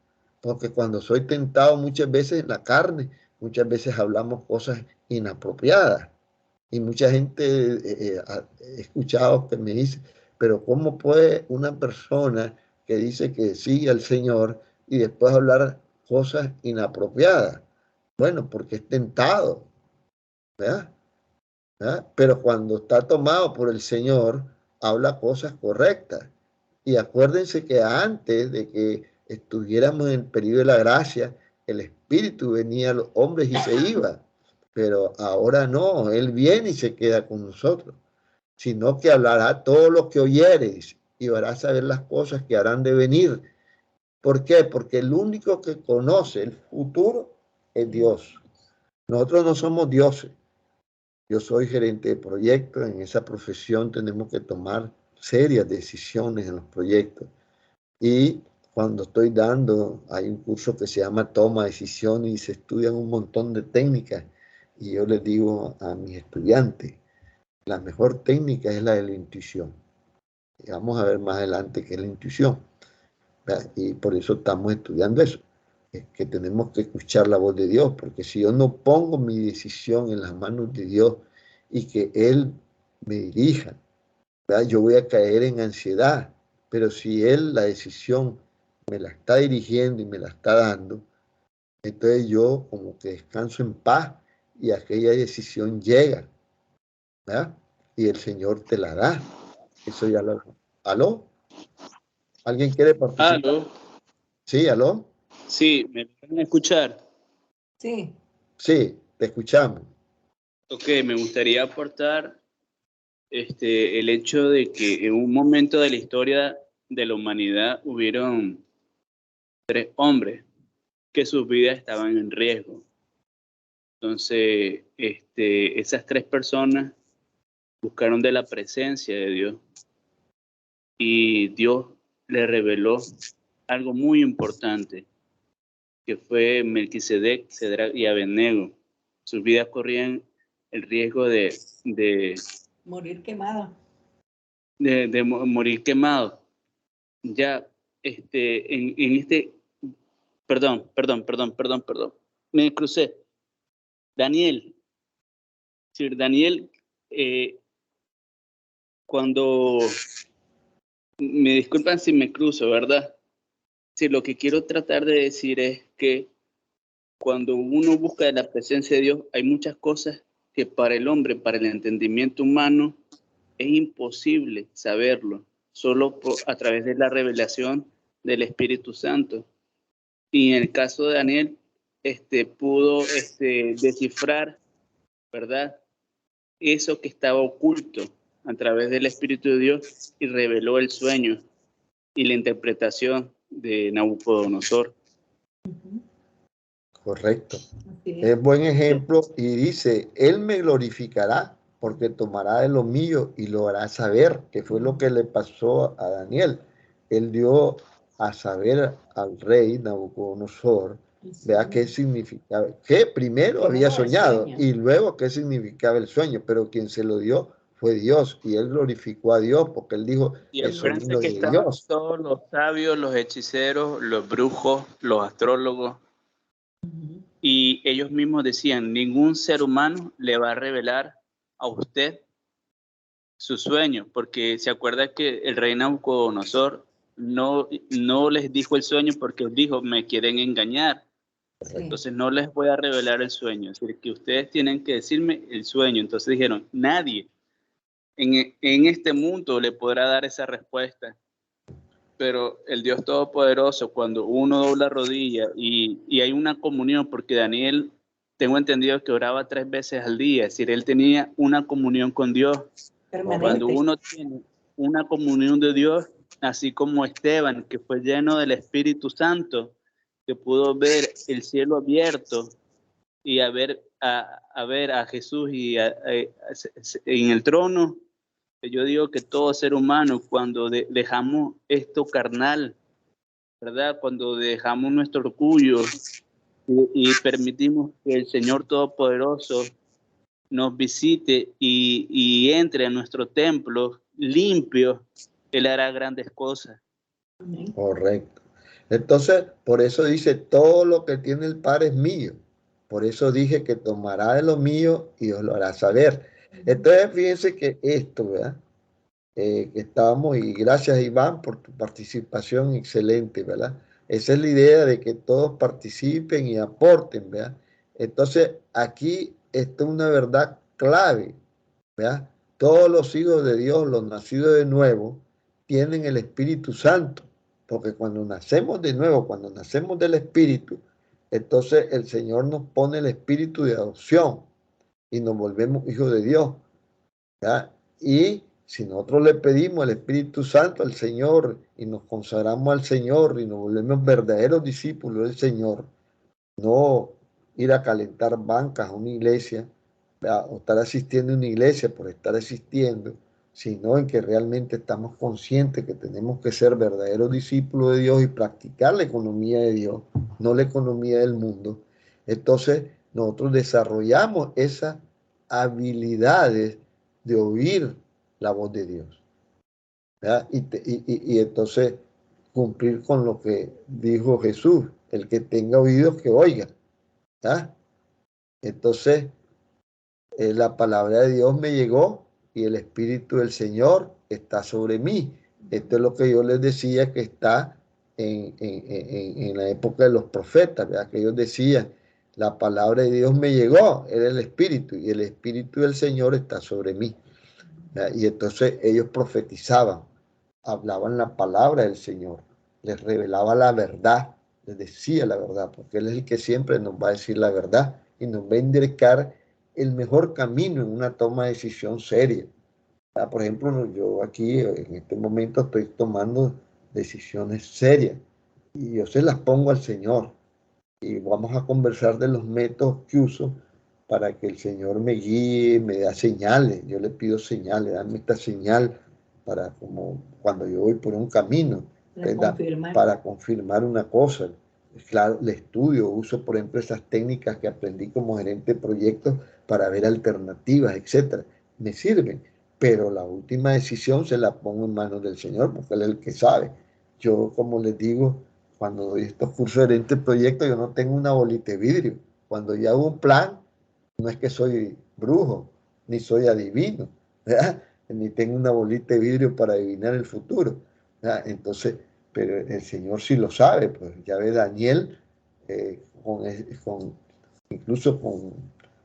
porque cuando soy tentado muchas veces en la carne, muchas veces hablamos cosas inapropiadas. Y mucha gente he escuchado que me dice, pero ¿cómo puede una persona que dice que sigue al Señor y después hablar cosas inapropiadas? Bueno, porque es tentado, ¿verdad? ¿verdad? Pero cuando está tomado por el Señor, habla cosas correctas. Y acuérdense que antes de que estuviéramos en el periodo de la gracia, el Espíritu venía a los hombres y se iba. Pero ahora no, Él viene y se queda con nosotros, sino que hablará todo lo que oyeres y harás saber las cosas que harán de venir. ¿Por qué? Porque el único que conoce el futuro es Dios. Nosotros no somos dioses. Yo soy gerente de proyectos. En esa profesión tenemos que tomar serias decisiones en los proyectos. Y cuando estoy dando, hay un curso que se llama Toma de Decisiones y se estudian un montón de técnicas. Y yo les digo a mis estudiantes, la mejor técnica es la de la intuición. Y vamos a ver más adelante qué es la intuición, ¿verdad? Y por eso estamos estudiando eso, que tenemos que escuchar la voz de Dios, porque si yo no pongo mi decisión en las manos de Dios y que Él me dirija, ¿verdad? Yo voy a caer en ansiedad, pero si Él la decisión me la está dirigiendo y me la está dando, entonces yo como que descanso en paz y aquella decisión llega, ¿verdad? Y el Señor te la da. Eso ya lo... ¿Aló? ¿Alguien quiere participar? Aló, Sí, ¿aló? sí, ¿me pueden escuchar? Sí, Sí, te escuchamos. Ok, me gustaría aportar el hecho de que en un momento de la historia de la humanidad hubieron tres hombres que sus vidas estaban en riesgo. Entonces, esas tres personas buscaron de la presencia de Dios y Dios les reveló algo muy importante, que fue Melquisedec, Cedrac y Abednego. Sus vidas corrían el riesgo de, morir quemado. morir quemados. Ya, perdón, me crucé. Daniel, Sir Daniel, cuando, me disculpan si me cruzo, ¿verdad? Sí, lo que quiero tratar de decir es que cuando uno busca la presencia de Dios, hay muchas cosas que para el hombre, para el entendimiento humano, es imposible saberlo, solo a través de la revelación del Espíritu Santo. Y en el caso de Daniel, pudo descifrar, ¿verdad? Eso que estaba oculto a través del Espíritu de Dios y reveló el sueño y la interpretación de Nabucodonosor. Correcto. Así Es buen ejemplo y dice, Él me glorificará porque tomará de lo mío y lo hará saber, que fue lo que le pasó a Daniel. él dio a saber al rey Nabucodonosor, vea qué significaba, que primero había soñado y luego qué significaba el sueño, pero quien se lo dio fue Dios, y él glorificó a Dios porque él dijo, Y eso vino acuérdense que de estaban Dios. todos los sabios, los hechiceros, los brujos, los astrólogos, y ellos mismos decían, ningún ser humano le va a revelar a usted su sueño, porque se acuerda que el rey Nabucodonosor no les dijo el sueño porque él dijo, me quieren engañar. Sí. Entonces no les voy a revelar el sueño, es decir, que ustedes tienen que decirme el sueño. Entonces dijeron, nadie en este mundo le podrá dar esa respuesta, pero el Dios Todopoderoso, cuando uno dobla rodilla y hay una comunión, porque Daniel, tengo entendido que oraba 3 veces al día, es decir, él tenía una comunión con Dios. Permanente. Cuando uno tiene una comunión de Dios, así como Esteban, que fue lleno del Espíritu Santo, que pudo ver el cielo abierto y a ver a Jesús en el trono, yo digo que todo ser humano, cuando dejamos esto carnal, ¿verdad? Cuando dejamos nuestro orgullo y permitimos que el Señor Todopoderoso nos visite y entre a nuestro templo limpio, Él hará grandes cosas. Correcto. Entonces, por eso dice, todo lo que tiene el Padre es mío. Por eso dije que tomará de lo mío y os lo hará saber. Entonces, fíjense que esto, ¿verdad? Que estábamos, y gracias Iván por tu participación excelente, ¿verdad? Esa es la idea de que todos participen y aporten, ¿verdad? Entonces, aquí está una verdad clave, ¿verdad? Todos los hijos de Dios, los nacidos de nuevo, tienen el Espíritu Santo, porque cuando nacemos de nuevo, cuando nacemos del Espíritu, entonces el Señor nos pone el Espíritu de adopción y nos volvemos hijos de Dios, ¿verdad? Y si nosotros le pedimos el Espíritu Santo al Señor y nos consagramos al Señor y nos volvemos verdaderos discípulos del Señor, no ir a calentar bancas a una iglesia, o estar asistiendo a una iglesia por estar asistiendo, sino en que realmente estamos conscientes que tenemos que ser verdaderos discípulos de Dios y practicar la economía de Dios, no la economía del mundo. Entonces, nosotros desarrollamos esas habilidades de oír la voz de Dios, ¿verdad? Y entonces cumplir con lo que dijo Jesús, el que tenga oídos que oiga, ¿verdad? Entonces, la palabra de Dios me llegó y el Espíritu del Señor está sobre mí. Esto es lo que yo les decía que está en la época de los profetas, ¿verdad? Que ellos decían, la palabra de Dios me llegó, era el Espíritu, y el Espíritu del Señor está sobre mí, ¿verdad? Y entonces ellos profetizaban, hablaban la palabra del Señor, les revelaba la verdad, les decía la verdad, porque Él es el que siempre nos va a decir la verdad y nos va a indicar el mejor camino en una toma de decisión seria. Por ejemplo, yo aquí en este momento estoy tomando decisiones serias y yo se las pongo al Señor y vamos a conversar de los métodos que uso para que el Señor me guíe, me da señales. Yo le pido señales, dame esta señal para como cuando yo voy por un camino, para confirmar una cosa. Claro, le estudio, uso por ejemplo esas técnicas que aprendí como gerente de proyectos para ver alternativas, etcétera. Me sirven, pero la última decisión se la pongo en manos del Señor porque Él es el que sabe. Yo, como les digo, cuando doy estos cursos de gerente de proyectos, yo no tengo una bolita de vidrio. Cuando yo hago un plan, no es que soy brujo, ni soy adivino, ¿verdad? Ni tengo una bolita de vidrio para adivinar el futuro, ¿verdad? Entonces, pero el Señor sí lo sabe, pues ya ve Daniel, incluso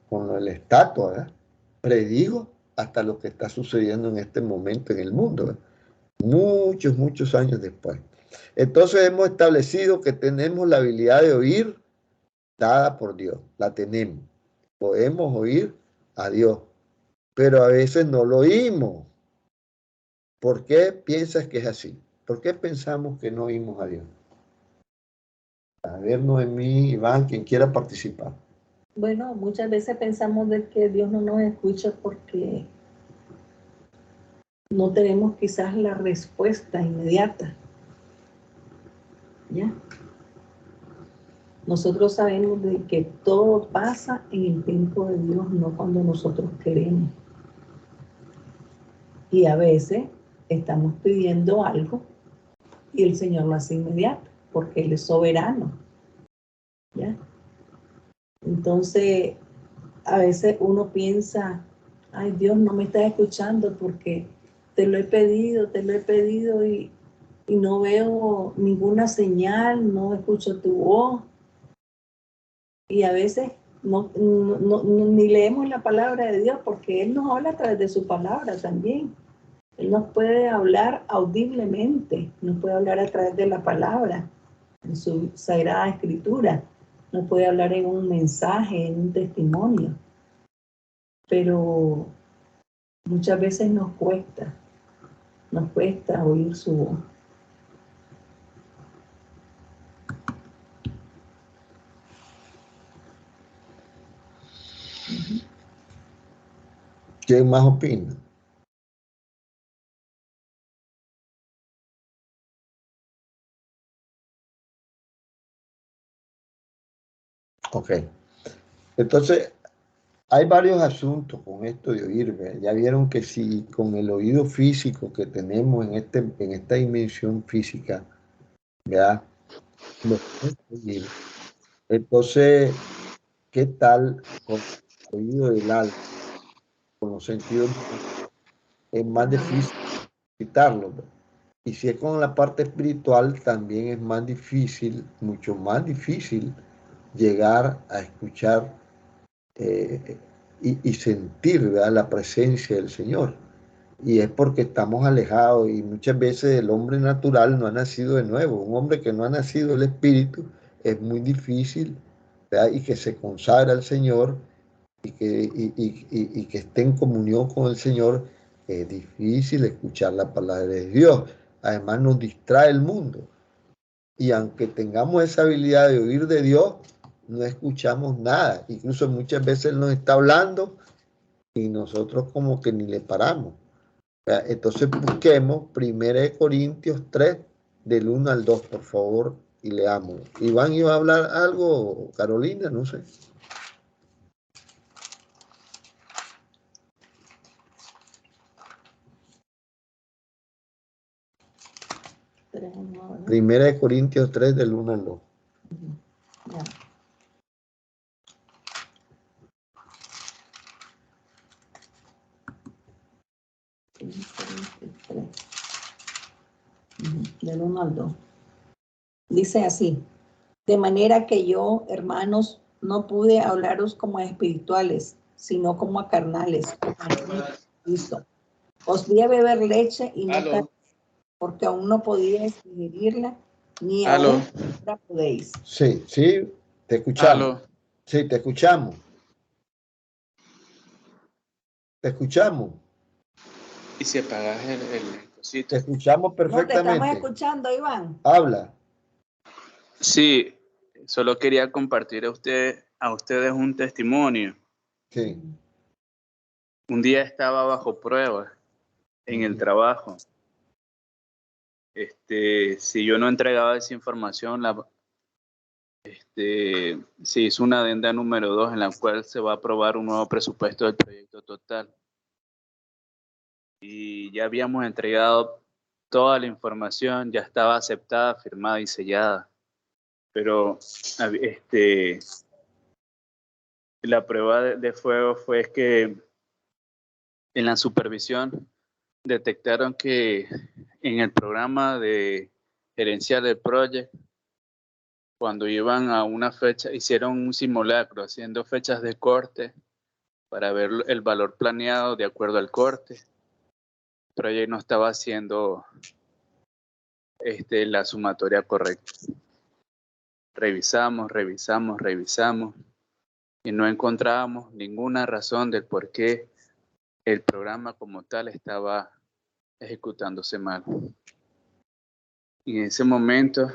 con el estatua, ¿verdad? Predijo hasta lo que está sucediendo en este momento en el mundo, ¿verdad? Muchos años después. Entonces hemos establecido que tenemos la habilidad de oír dada por Dios, la tenemos. Podemos oír a Dios, pero a veces no lo oímos. ¿Por qué piensas que es así? ¿Por qué pensamos que no oímos a Dios? A ver, Noemí, Iván, quien quiera participar. Bueno, muchas veces pensamos de que Dios no nos escucha porque no tenemos quizás la respuesta inmediata. ¿Ya? Nosotros sabemos de que todo pasa en el tiempo de Dios, no cuando nosotros queremos. Y a veces estamos pidiendo algo y el Señor lo hace inmediato, porque Él es soberano. ¿Ya? Entonces, a veces uno piensa, ay, Dios no me está escuchando porque te lo he pedido y no veo ninguna señal, no escucho tu voz. Y a veces ni leemos la palabra de Dios porque Él nos habla a través de su palabra también. Él nos puede hablar audiblemente, nos puede hablar a través de la palabra, en su sagrada escritura, nos puede hablar en un mensaje, en un testimonio. Pero muchas veces nos cuesta oír su voz. ¿Quién más opina? Ok. Entonces, hay varios asuntos con esto de oírme. Ya vieron que si con el oído físico que tenemos en esta dimensión física, ¿verdad? Lo podemos oír. Entonces, ¿qué tal con el oído del alma, con los sentidos? Es más difícil quitarlo, ¿no? Y si es con la parte espiritual, también es más difícil, mucho más difícil llegar a escuchar eh, y sentir, ¿verdad?, la presencia del Señor. Y es porque estamos alejados y muchas veces el hombre natural no ha nacido de nuevo. Un hombre que no ha nacido del Espíritu es muy difícil, ¿verdad?, y que se consagra al Señor y que esté en comunión con el Señor. Es difícil escuchar la palabra de Dios. Además nos distrae el mundo. Y aunque tengamos esa habilidad de oír de Dios, no escuchamos nada. Incluso muchas veces Él nos está hablando y nosotros como que ni le paramos. Entonces busquemos 1 Corintios 3, del 1 al 2, por favor, y leamos. Iván iba a hablar algo, Carolina, no sé. Primera de Corintios 3, del 1 al 2. Ya. Del 1 al 2. Dice así: de manera que yo, hermanos, no pude hablaros como a espirituales, sino como a carnales, como a niños en Cristo. Os di a beber leche y no carne, porque aún no podíais digerirla, ni aún ahora podéis. Sí, sí, te escuchamos. Sí, te escuchamos. Te escuchamos. Y si apagas el cosito. Te escuchamos No, te estamos perfectamente. escuchando, Iván. Habla. Sí, solo quería compartir a ustedes un testimonio. Sí. Un día estaba bajo prueba en el trabajo. Si yo no entregaba esa información, se hizo una adenda número 2 en la cual se va a aprobar un nuevo presupuesto del proyecto total. Y ya habíamos entregado toda la información, ya estaba aceptada, firmada y sellada. Pero la prueba de fuego fue que en la supervisión detectaron que en el programa de gerencial del proyecto, cuando iban a una fecha, hicieron un simulacro haciendo fechas de corte para ver el valor planeado de acuerdo al corte. El proyecto no estaba haciendo la sumatoria correcta. Revisamos y no encontrábamos ninguna razón del por qué el programa como tal estaba ejecutándose mal. Y en ese momento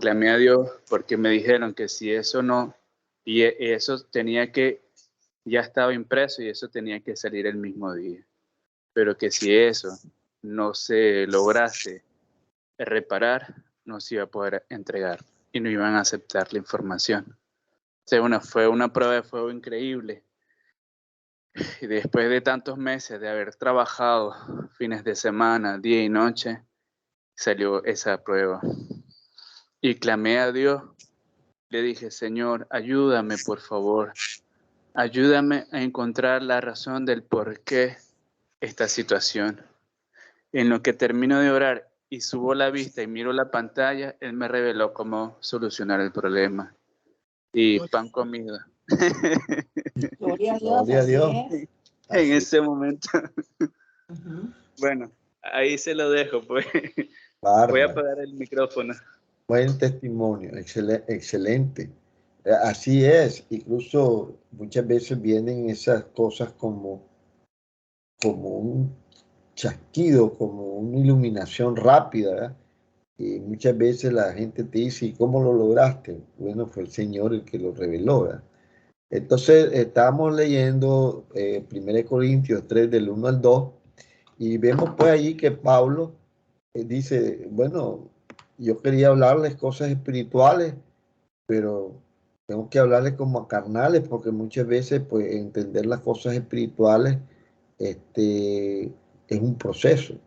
clamé a Dios porque me dijeron que si eso no, y eso tenía que, ya estaba impreso y eso tenía que salir el mismo día. Pero que si eso no se lograse reparar, no se iba a poder entregar y no iban a aceptar la información. O sea, fue una prueba de fuego increíble. Y después de tantos meses de haber trabajado fines de semana, día y noche, salió esa prueba. Y clamé a Dios. Le dije, Señor, ayúdame, por favor. Ayúdame a encontrar la razón del por qué esta situación. En lo que termino de orar y subo la vista y miro la pantalla, Él me reveló cómo solucionar el problema. Y pan comido. Gloria a Dios, Gloria a así Dios. es. En Así. ese momento. Ujú. Bueno, ahí se lo dejo, pues. Voy a Bárbaro. apagar el micrófono. Buen testimonio, excelente. Así es, incluso muchas veces vienen esas cosas como un chasquido, como una iluminación rápida, ¿verdad? Y muchas veces la gente te dice, ¿y cómo lo lograste? Bueno, fue el Señor el que lo reveló, ¿verdad? Entonces, estábamos leyendo 1 Corintios 3, del 1 al 2, y vemos pues allí que Pablo dice, bueno, yo quería hablarles cosas espirituales, pero tengo que hablarles como a carnales, porque muchas veces pues entender las cosas espirituales es un proceso,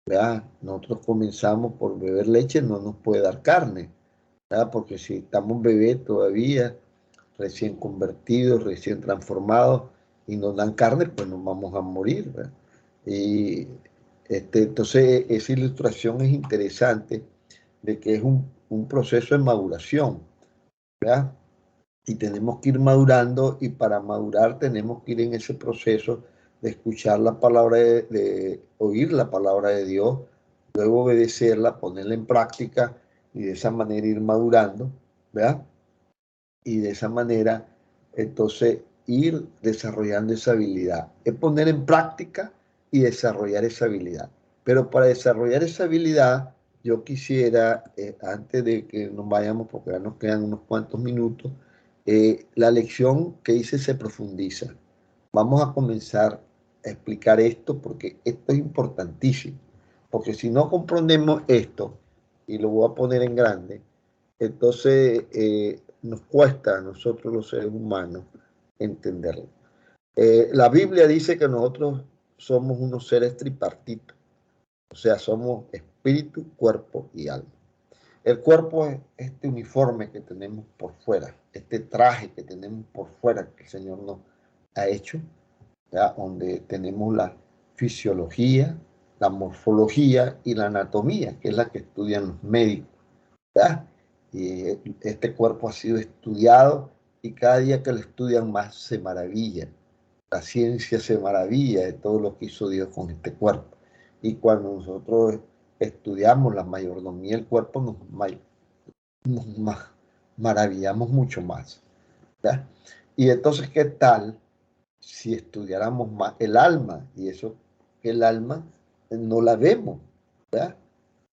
¿verdad? Nosotros comenzamos por beber leche, no nos puede dar carne, ¿verdad? Porque si estamos bebés todavía, recién convertidos, recién transformados, y nos dan carne, pues nos vamos a morir, ¿verdad? Y entonces esa ilustración es interesante de que es un proceso de maduración, ¿verdad? Y tenemos que ir madurando, y para madurar tenemos que ir en ese proceso de escuchar la palabra, de oír la palabra de Dios, luego obedecerla, ponerla en práctica, y de esa manera ir madurando, ¿verdad? Y de esa manera, entonces, ir desarrollando esa habilidad. Es poner en práctica y desarrollar esa habilidad. Pero para desarrollar esa habilidad, yo quisiera, antes de que nos vayamos, porque ya nos quedan unos cuantos minutos, la lección que hice se profundiza. Vamos a comenzar a explicar esto, porque esto es importantísimo. Porque si no comprendemos esto, y lo voy a poner en grande, entonces nos cuesta a nosotros los seres humanos entenderlo. La Biblia dice que nosotros somos unos seres tripartitos, o sea, somos espíritu, cuerpo y alma. El cuerpo es este uniforme que tenemos por fuera, este traje que tenemos por fuera que el Señor nos ha hecho, ¿ya? Donde tenemos la fisiología, la morfología y la anatomía, que es la que estudian los médicos, ¿ya? Y este cuerpo ha sido estudiado, y cada día que lo estudian más se maravilla. La ciencia se maravilla de todo lo que hizo Dios con este cuerpo. Y cuando nosotros estudiamos la mayordomía del cuerpo, nos maravillamos mucho más, ¿ya? Y entonces, ¿qué tal si estudiáramos más el alma? Y eso, que el alma no la vemos, ¿ya?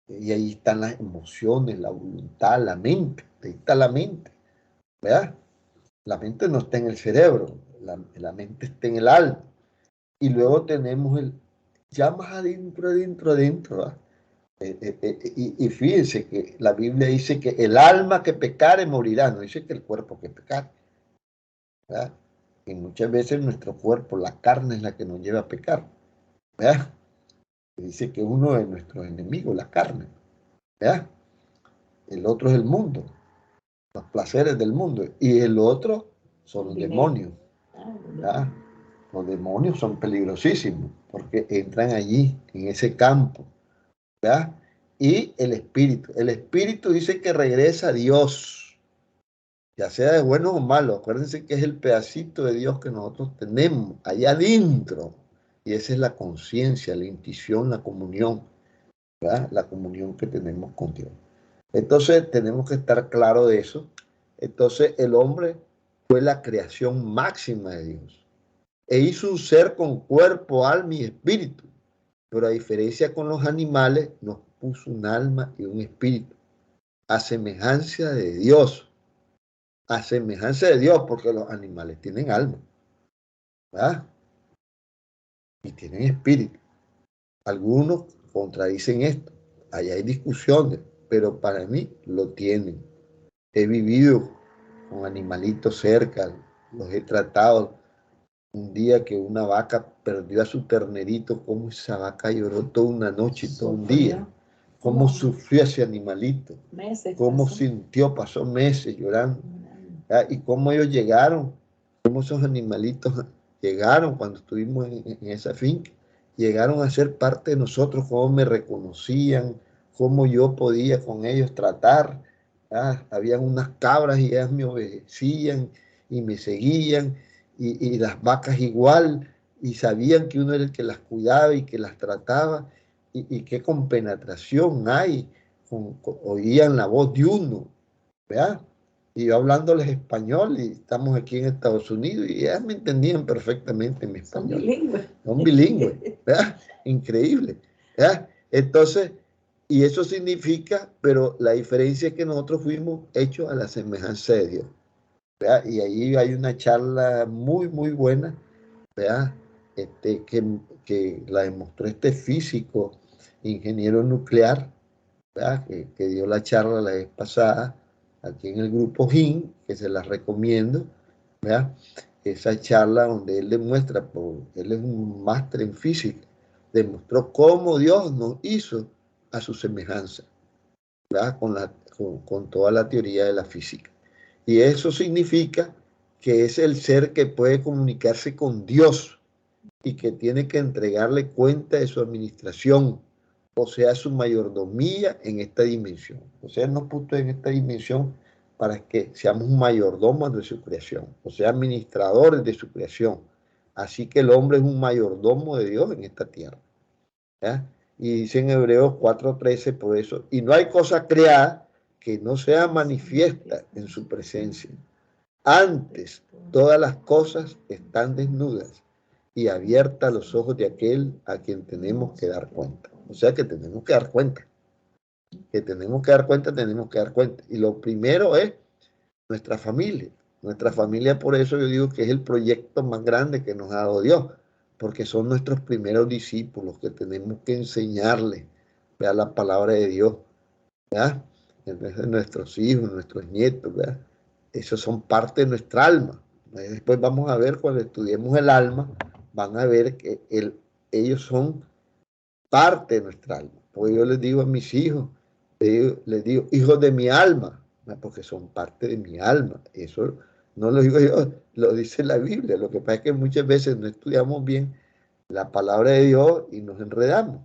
Y ahí están las emociones, la voluntad, la mente. Ahí está la mente, ¿verdad? La mente no está en el cerebro, la mente está en el alma. Y luego tenemos ya más adentro, ¿verdad? Y fíjense que la Biblia dice que el alma que pecare morirá, no dice que el cuerpo que pecare, ¿verdad? Y muchas veces nuestro cuerpo, la carne, es la que nos lleva a pecar, ¿verdad? Dice que uno de nuestros enemigos, la carne, ¿verdad? El otro es el mundo, los placeres del mundo, y el otro son los demonios, ¿verdad? Los demonios son peligrosísimos porque entran allí, en ese campo, ¿verdad? Y el espíritu dice que regresa a Dios, ya sea de bueno o malo. Acuérdense que es el pedacito de Dios que nosotros tenemos allá adentro, y esa es la conciencia, la intuición, la comunión, ¿verdad? La comunión que tenemos con Dios. Entonces tenemos que estar claro de eso. Entonces el hombre fue la creación máxima de Dios, e hizo un ser con cuerpo, alma y espíritu. Pero a diferencia con los animales, nos puso un alma y un espíritu, a semejanza de Dios. A semejanza de Dios, porque los animales tienen alma, ¿verdad? Y tienen espíritu. Algunos contradicen esto. Allá hay discusiones, pero para mí lo tienen. He vivido con animalitos cerca, los he tratado. Un día que una vaca perdió a su ternerito, cómo esa vaca lloró toda una noche y todo un día. Cómo sufrió ese animalito. Cómo sintió, pasó meses llorando. Y cómo ellos llegaron, cómo esos animalitos llegaron cuando estuvimos en esa finca. Llegaron a ser parte de nosotros, cómo me reconocían, cómo yo podía con ellos tratar. Habían unas cabras y ellas me obedecían y me seguían, y las vacas igual, y sabían que uno era el que las cuidaba y que las trataba, y qué compenetración hay, oían la voz de uno, ¿verdad? Y yo hablándoles español, y estamos aquí en Estados Unidos, y ellas me entendían perfectamente mi español. Son bilingües. Son bilingües, ¿verdad? Increíble, ¿verdad? Entonces, y eso significa, pero la diferencia es que nosotros fuimos hechos a la semejanza de Dios, ¿verdad? Y ahí hay una charla muy, muy buena, ¿verdad? Que la demostró este físico, ingeniero nuclear, ¿verdad? Que dio la charla la vez pasada, aquí en el grupo GIN, que se las recomiendo, ¿verdad? Esa charla donde él demuestra, él es un máster en física, demostró cómo Dios nos hizo a su semejanza, ¿verdad? Con toda la teoría de la física. Y eso significa que es el ser que puede comunicarse con Dios y que tiene que entregarle cuenta de su administración, o sea, su mayordomía en esta dimensión. O sea, nos puso en esta dimensión para que seamos mayordomos de su creación, o sea, administradores de su creación. Así que el hombre es un mayordomo de Dios en esta tierra, ¿ya? Y dice en Hebreos 4:13 por eso, y no hay cosa creada que no sea manifiesta en su presencia. Antes, todas las cosas están desnudas y abiertas a los ojos de aquel a quien tenemos que dar cuenta. O sea que tenemos que dar cuenta. Que tenemos que dar cuenta, tenemos que dar cuenta. Y lo primero es nuestra familia. Nuestra familia, por eso yo digo que es el proyecto más grande que nos ha dado Dios, porque son nuestros primeros discípulos que tenemos que enseñarles, ¿verdad? La palabra de Dios, ¿verdad? Entonces, nuestros hijos, nuestros nietos, ¿verdad? Esos son parte de nuestra alma. Después vamos a ver, cuando estudiemos el alma, van a ver que ellos son parte de nuestra alma. Porque yo les digo a mis hijos, les digo, hijos de mi alma, porque son parte de mi alma. Eso no lo digo yo, lo dice la Biblia. Lo que pasa es que muchas veces no estudiamos bien la palabra de Dios y nos enredamos.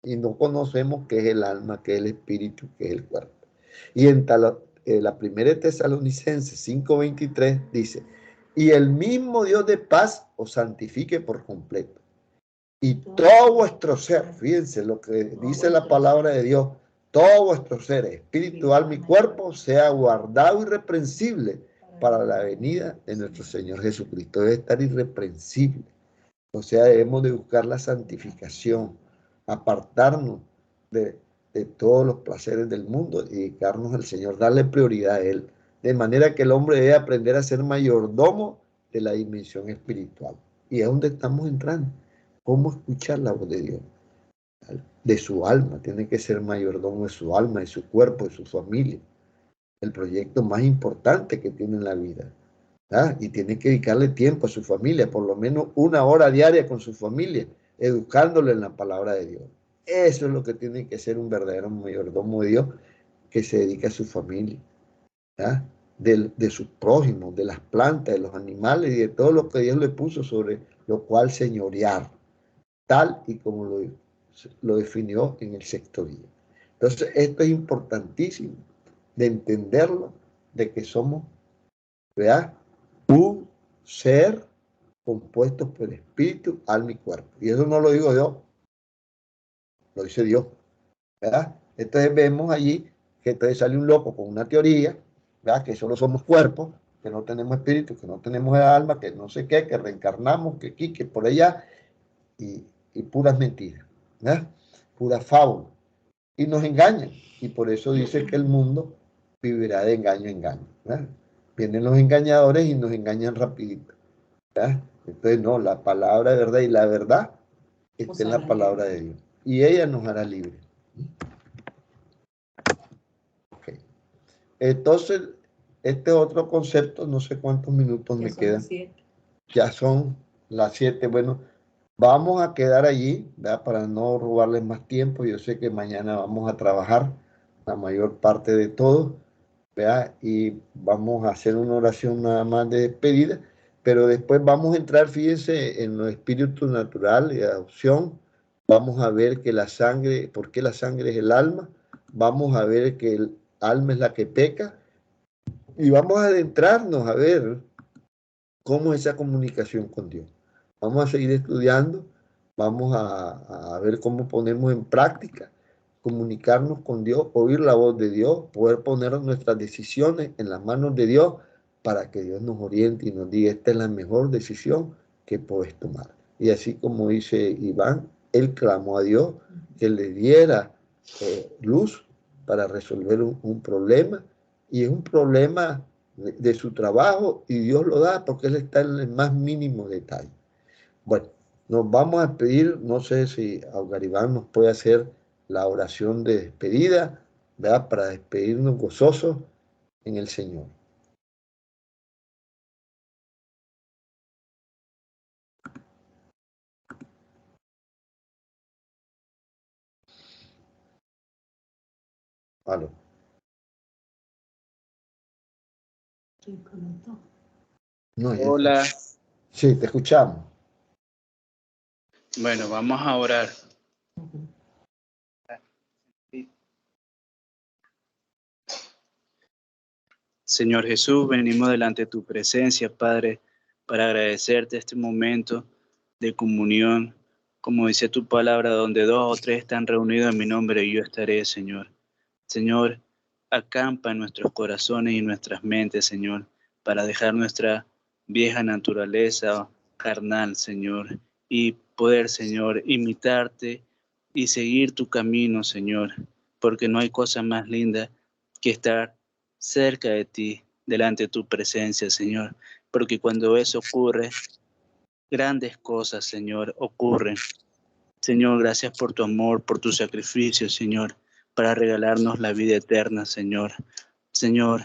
Y no conocemos qué es el alma, qué es el espíritu, qué es el cuerpo. Y en la primera de Tesalonicenses 5:23 dice, y el mismo Dios de paz os santifique por completo. Y todo vuestro ser, fíjense lo que dice la palabra de Dios, todo vuestro ser, espíritu, alma y cuerpo, sea guardado irreprensible para la venida de nuestro Señor Jesucristo. Debe estar irreprensible. O sea, debemos de buscar la santificación, apartarnos de todos los placeres del mundo y dedicarnos al Señor, darle prioridad a Él. De manera que el hombre debe aprender a ser mayordomo de la dimensión espiritual. Y es donde estamos entrando. ¿Cómo escuchar la voz de Dios? De su alma. Tiene que ser mayordomo de su alma, de su cuerpo, de su familia. El proyecto más importante que tiene en la vida. Y tiene que dedicarle tiempo a su familia, por lo menos 1 hora diaria con su familia, educándole en la palabra de Dios. Eso es lo que tiene que ser un verdadero mayordomo de Dios, que se dedica a su familia, de sus prójimos, de las plantas, de los animales y de todo lo que Dios le puso sobre lo cual señorear, tal y como lo definió en el sexto día. Entonces, esto es importantísimo de entenderlo, de que somos, ¿verdad?, un ser compuesto por espíritu, alma y cuerpo. Y eso no lo digo yo, lo dice Dios, ¿verdad? Entonces vemos allí que entonces sale un loco con una teoría, ¿verdad?, que solo somos cuerpos, que no tenemos espíritu, que no tenemos alma, que no sé qué, que reencarnamos, que aquí, que por allá, y puras mentiras, ¿verdad? Pura fábula. Y nos engañan. Y por eso dice que el mundo vivirá de engaño en engaño, ¿verdad? Vienen los engañadores y nos engañan rapidito, ¿verdad? Entonces, no, la palabra de verdad, y la verdad está en la palabra de Dios. Y ella nos hará libres. Entonces, este otro concepto, no sé cuántos minutos me quedan. Ya son las 7. Bueno, vamos a quedar allí, ¿verdad? Para no robarles más tiempo. Yo sé que mañana vamos a trabajar la mayor parte de todo, ¿verdad? Y vamos a hacer una oración nada más de despedida, pero después vamos a entrar, fíjense, en los espíritus naturales y de adopción. Vamos a ver que la sangre, ¿por qué la sangre es el alma? Vamos a ver que el alma es la que peca y vamos a adentrarnos a ver cómo es esa comunicación con Dios. Vamos a seguir estudiando, vamos a ver cómo ponemos en práctica, comunicarnos con Dios, oír la voz de Dios, poder poner nuestras decisiones en las manos de Dios para que Dios nos oriente y nos diga, esta es la mejor decisión que puedes tomar. Y así como dice Iván, él clamó a Dios que le diera luz para resolver un problema, y es un problema de su trabajo, y Dios lo da porque Él está en el más mínimo detalle. Bueno, nos vamos a despedir. No sé si Augaribán nos puede hacer la oración de despedida, ¿verdad? Para despedirnos gozosos en el Señor. Aló. No, Hola. Sí, te escuchamos. Bueno, vamos a orar. Señor Jesús, venimos delante de tu presencia, Padre, para agradecerte este momento de comunión. Como dice tu palabra, donde 2 o 3 están reunidos en mi nombre, yo estaré, Señor. Señor, acampa en nuestros corazones y nuestras mentes, Señor, para dejar nuestra vieja naturaleza carnal, Señor, y poder, Señor, imitarte y seguir tu camino, Señor, porque no hay cosa más linda que estar cerca de ti, delante de tu presencia, Señor, porque cuando eso ocurre, grandes cosas, Señor, ocurren. Señor, gracias por tu amor, por tu sacrificio, Señor, para regalarnos la vida eterna, Señor. Señor,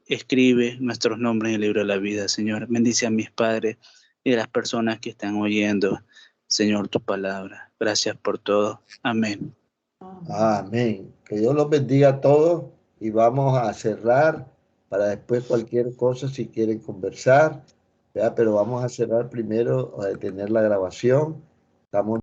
escribe nuestros nombres en el libro de la vida, Señor. Bendice a mis padres y a las personas que están oyendo, Señor, tu palabra. Gracias por todo. Amén. Amén. Que Dios los bendiga a todos, y vamos a cerrar para después cualquier cosa si quieren conversar, ¿verdad? Pero vamos a cerrar primero, a detener la grabación. Estamos